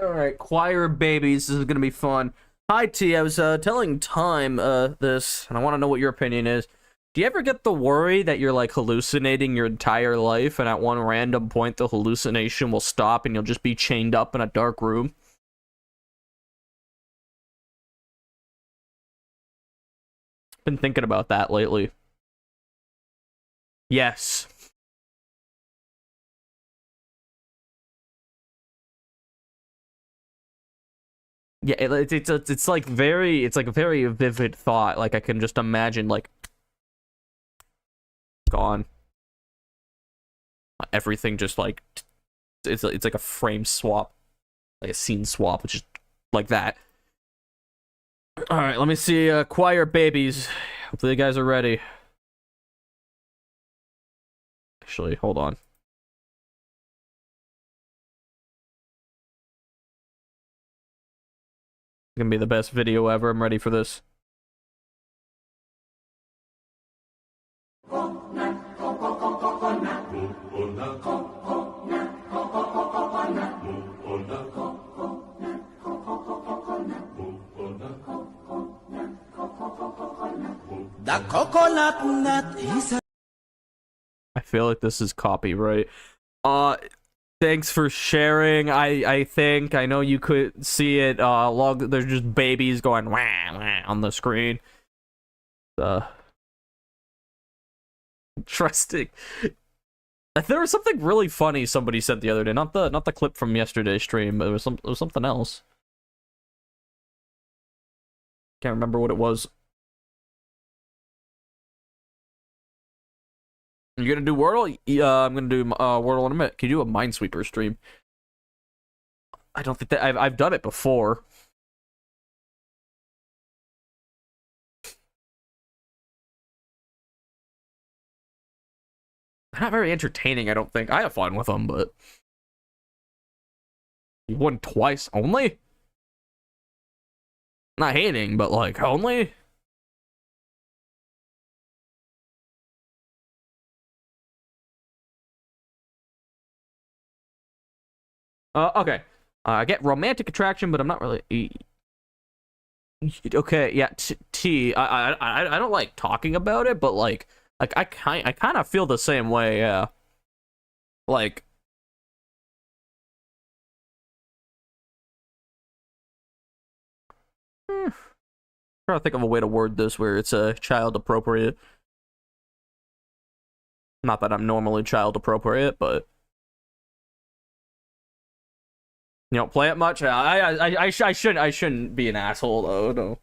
Alright, choir babies. This is gonna be fun. Hi, T. I was telling Time this, and I want to know what your opinion is. Do you ever get the worry that you're like hallucinating your entire life, and at one random point the hallucination will stop and you'll just be chained up in a dark room? Been thinking about that lately. Yes. Yeah, it's like it's like a very vivid thought. Like I can just imagine like gone. Everything just like it's like a frame swap, like a scene swap, which is like that. All right, let me see. Choir babies. Hopefully you guys are ready. Actually, hold on. It's gonna be the best video ever. I'm ready for this. The coconut nut is a... I feel like this is copyright. Thanks for sharing. I think I know you could see it. There's just babies going wah, wah on the screen. Interesting. There was something really funny somebody said the other day. Not the clip from yesterday's stream, but it was something else. Can't remember what it was. You gonna do Wordle? Yeah, I'm gonna do Wordle in a minute. Can you do a Minesweeper stream? I don't think that I've done it before. They're not very entertaining, I don't think. I have fun with them, but you won twice only? Not hating, but like only? Okay. I get romantic attraction, but I'm not really. Okay, yeah. I don't like talking about it, but like I kind of feel the same way. Yeah. Like. Trying to think of a way to word this where it's child appropriate. Not that I'm normally child appropriate, but. You don't play it much. I shouldn't be an asshole though. No.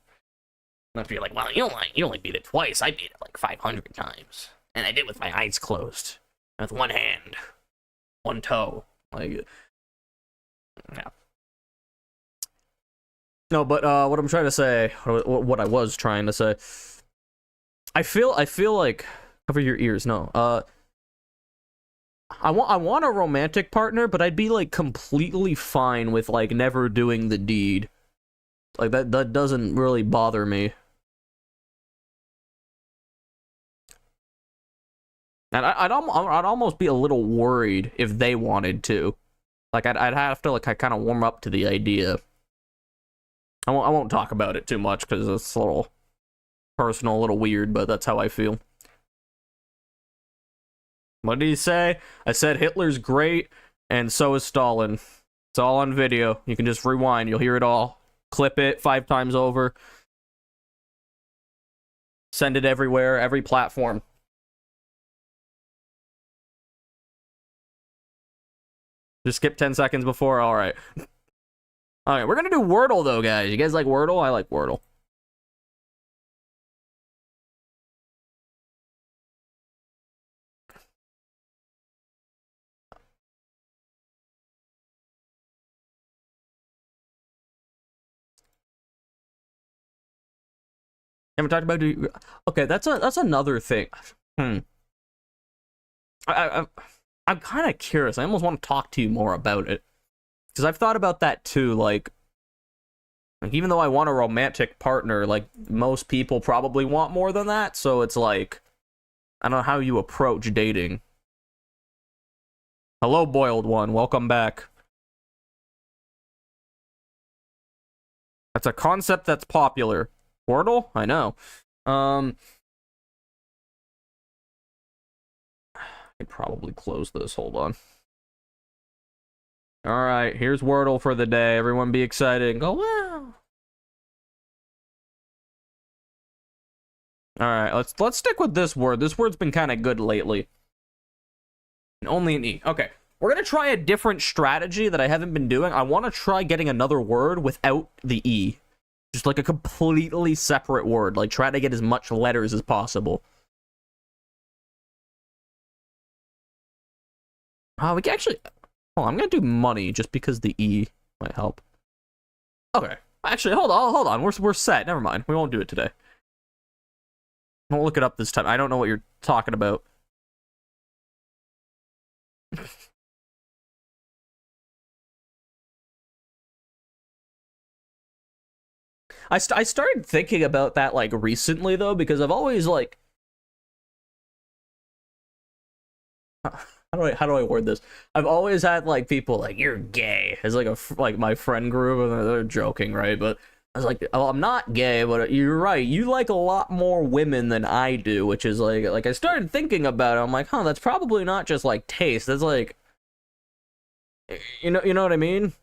Not be like, well, you only beat it twice. I beat it like 500 times, and I did it with my eyes closed, with one hand, one toe. Like, yeah. No, but what I'm trying to say, what I was trying to say, I feel like cover your ears. No, I want a romantic partner, but I'd be like completely fine with like never doing the deed. Like that doesn't really bother me. And I'd almost be a little worried if they wanted to. Like I'd have to like kind of warm up to the idea. I won't talk about it too much because it's a little personal, a little weird, but that's how I feel. What did he say? I said Hitler's great, and so is Stalin. It's all on video. You can just rewind. You'll hear it all. Clip it 5 times over. Send it everywhere, every platform. Just skip 10 seconds before. All right. All right, we're going to do Wordle, though, guys. You guys like Wordle? I like Wordle. Haven't talked about okay, that's another thing. I I'm kind of curious. I almost want to talk to you more about it because I've thought about that too. Like even though I want a romantic partner, like most people probably want more than that. So it's like I don't know how you approach dating. Hello, boiled one. Welcome back. That's a concept that's popular. Wordle? I know. I could probably close this. Hold on. Alright, here's Wordle for the day. Everyone be excited and go, wow. Alright, let's stick with this word. This word's been kind of good lately. And only an E. Okay. We're gonna try a different strategy that I haven't been doing. I want to try getting another word without the E. Just like a completely separate word. Like try to get as much letters as possible. We can actually... Oh, I'm gonna do money just because the E might help. Okay. Actually, hold on. We're set. Never mind. We won't do it today. I won't look it up this time. I don't know what you're talking about. I started thinking about that like recently though, because I've always like how do I word this? I've always had like people like you're gay as like like my friend group, and they're joking, right? But I was like, oh, I'm not gay, but you're right. You like a lot more women than I do, which is like I started thinking about it. I'm like, huh, that's probably not just like taste. That's like, you know what I mean?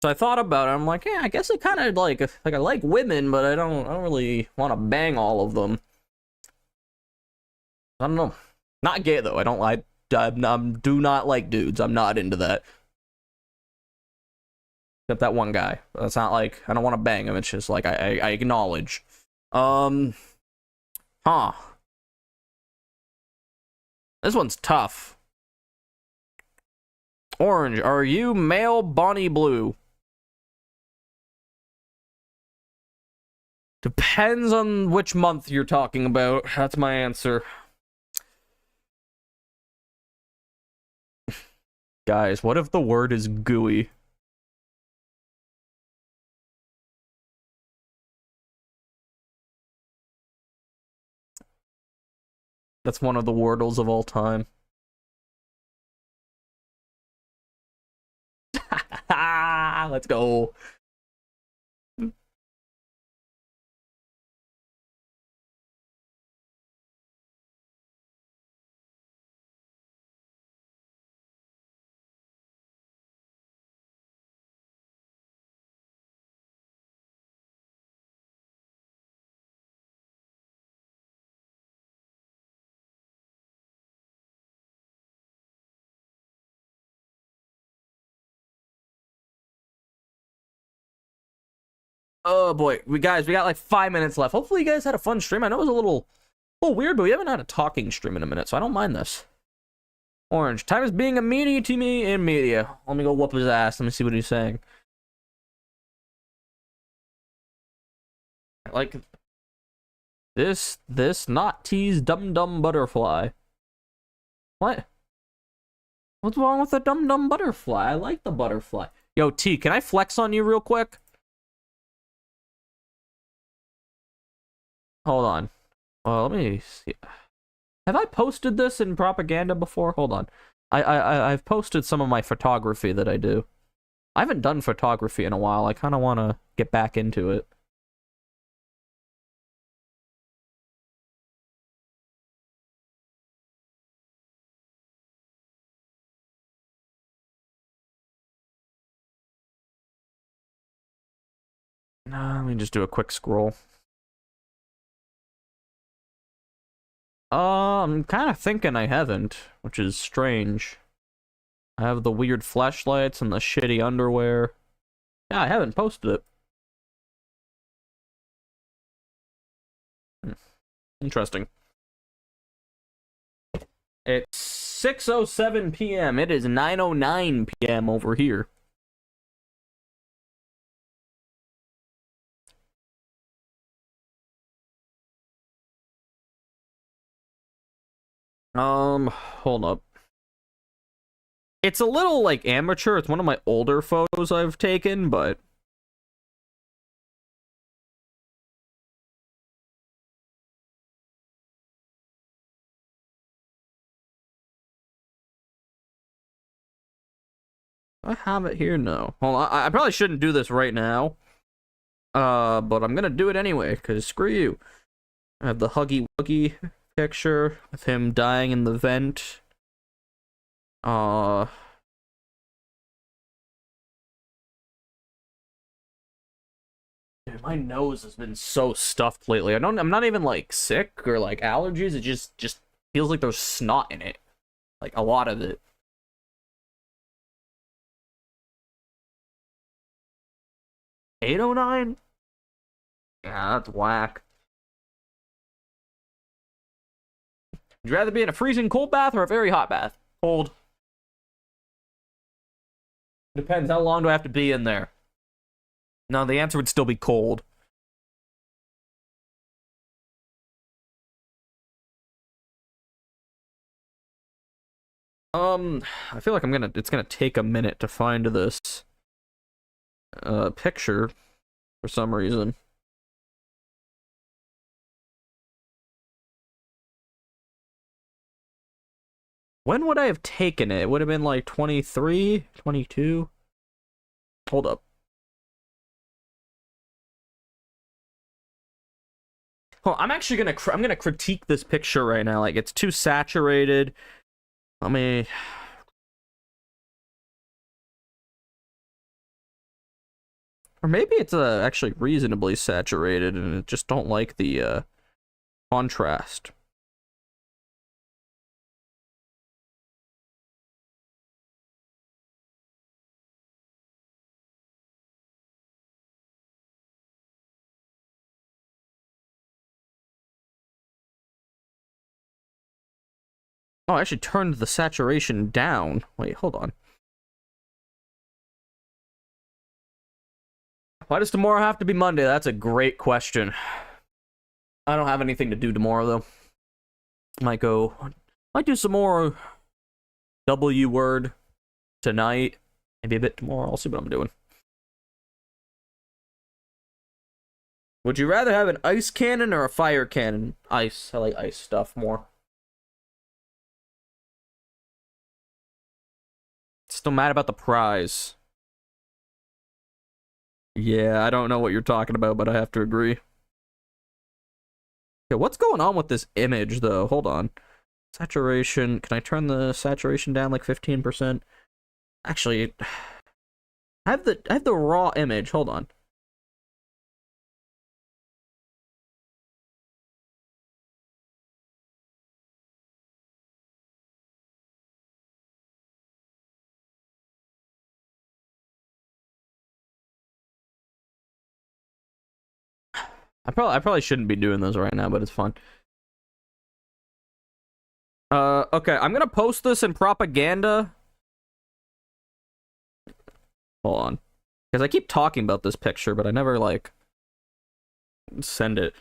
So I thought about it. I'm like, yeah, I guess I kind of like I like women, but I don't really want to bang all of them. I don't know. Not gay though. I do not like dudes. I'm not into that. Except that one guy. That's not like I don't want to bang him. It's just like I acknowledge. Huh. This one's tough. Orange, are you male Bonnie Blue? Depends on which month you're talking about. That's my answer. Guys, what if the word is gooey? That's one of the wordles of all time. Let's go. Oh boy, we got like 5 minutes left. Hopefully you guys had a fun stream. I know it was a little weird, but we haven't had a talking stream in a minute, so I don't mind this. Orange, time is being a meanie to me in media. Let me go whoop his ass. Let me see what he's saying. Like this not tease dum butterfly. What? What's wrong with the dum butterfly? I like the butterfly. Yo, T, can I flex on you real quick? Hold on. Well, let me see. Have I posted this in propaganda before? Hold on. I've posted some of my photography that I do. I haven't done photography in a while. I kind of want to get back into it. Let me just do a quick scroll. I'm kind of thinking I haven't, which is strange. I have the weird flashlights and the shitty underwear. Yeah, I haven't posted it. Interesting. It's 6:07 p.m. It is 9:09 p.m. over here. Hold up. It's a little, like, amateur. It's one of my older photos I've taken, but... I have it here? No. Hold on. I probably shouldn't do this right now. But I'm gonna do it anyway, because screw you. I have the Huggy Wuggy picture of him dying in the vent. Dude, my nose has been so stuffed lately. I'm not even like sick or like allergies. It just feels like there's snot in it. Like a lot of it. 809? Yeah, that's whack. Would you rather be in a freezing cold bath or a very hot bath? Cold. Depends, how long do I have to be in there? No, the answer would still be cold. I feel like it's gonna take a minute to find this picture for some reason. When would I have taken it? It would have been like 23, 22. Hold up. Oh, I'm actually gonna critique this picture right now. Like, it's too saturated. Let me... Or maybe it's actually reasonably saturated and I just don't like the contrast. Oh, I actually turned the saturation down. Wait, hold on. Why does tomorrow have to be Monday? That's a great question. I don't have anything to do tomorrow, though. Might do some more W word tonight. Maybe a bit tomorrow. I'll see what I'm doing. Would you rather have an ice cannon or a fire cannon? Ice. I like ice stuff more. Still mad about the prize. Yeah, I don't know what you're talking about, but I have to agree. Okay, what's going on with this image, though? Hold on. Saturation. Can I turn the saturation down like 15%? Actually, I have the raw image. Hold on. I probably shouldn't be doing this right now, but it's fun. Okay, I'm gonna post this in propaganda. Hold on. Because I keep talking about this picture, but I never, like, send it.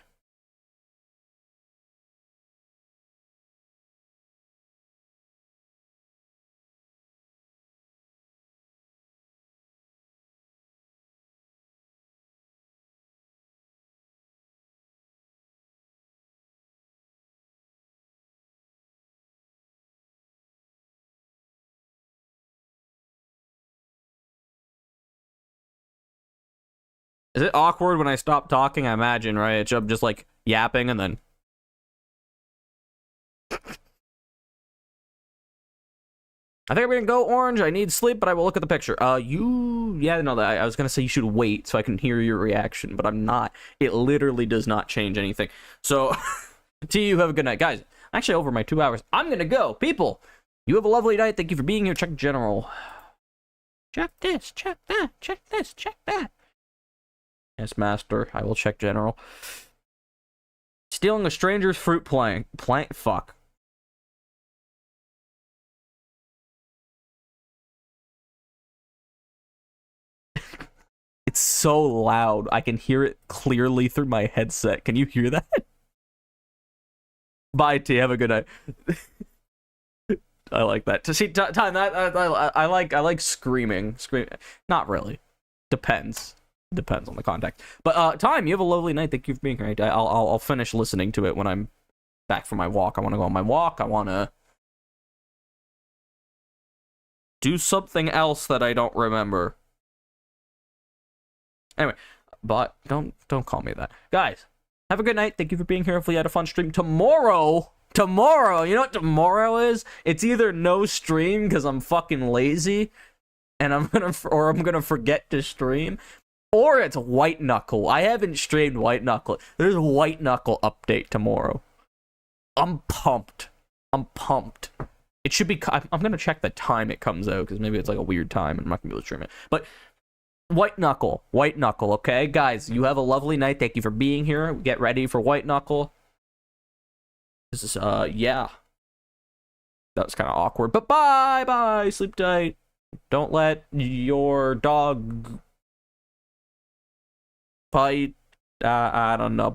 Is it awkward when I stop talking? I imagine, right? I'm just, like, yapping and then... I think I'm gonna go orange. I need sleep, but I will look at the picture. Yeah, no, I was gonna say you should wait so I can hear your reaction, but I'm not. It literally does not change anything. So, to you, have a good night. Guys, actually over my 2 hours. I'm gonna go. People, you have a lovely night. Thank you for being here. Check general. Check this, check that, check this, check that. Yes, master. I will check general. Stealing a stranger's fruit plant. Fuck. It's so loud. I can hear it clearly through my headset. Can you hear that? Bye, T. Have a good night. I like that. To see time that I like screaming. Not really. Depends on the context. But time, you have a lovely night. Thank you for being here. I'll finish listening to it when I'm back from my walk. I want to go on my walk. I want to do something else that I don't remember. Anyway, but don't call me that. Guys, have a good night. Thank you for being here. Hopefully you had a fun stream. Tomorrow, you know what tomorrow is? It's either no stream because I'm fucking lazy and I'm gonna forget to stream, or it's White Knuckle. I haven't streamed White Knuckle. There's a White Knuckle update tomorrow. I'm pumped. It should be. I'm gonna check the time it comes out because maybe it's like a weird time and I'm not gonna be able to stream it. But White Knuckle. Okay, guys, you have a lovely night. Thank you for being here. Get ready for White Knuckle. This is yeah. That was kind of awkward, but bye. Sleep tight. Don't let your dog bite. I don't know.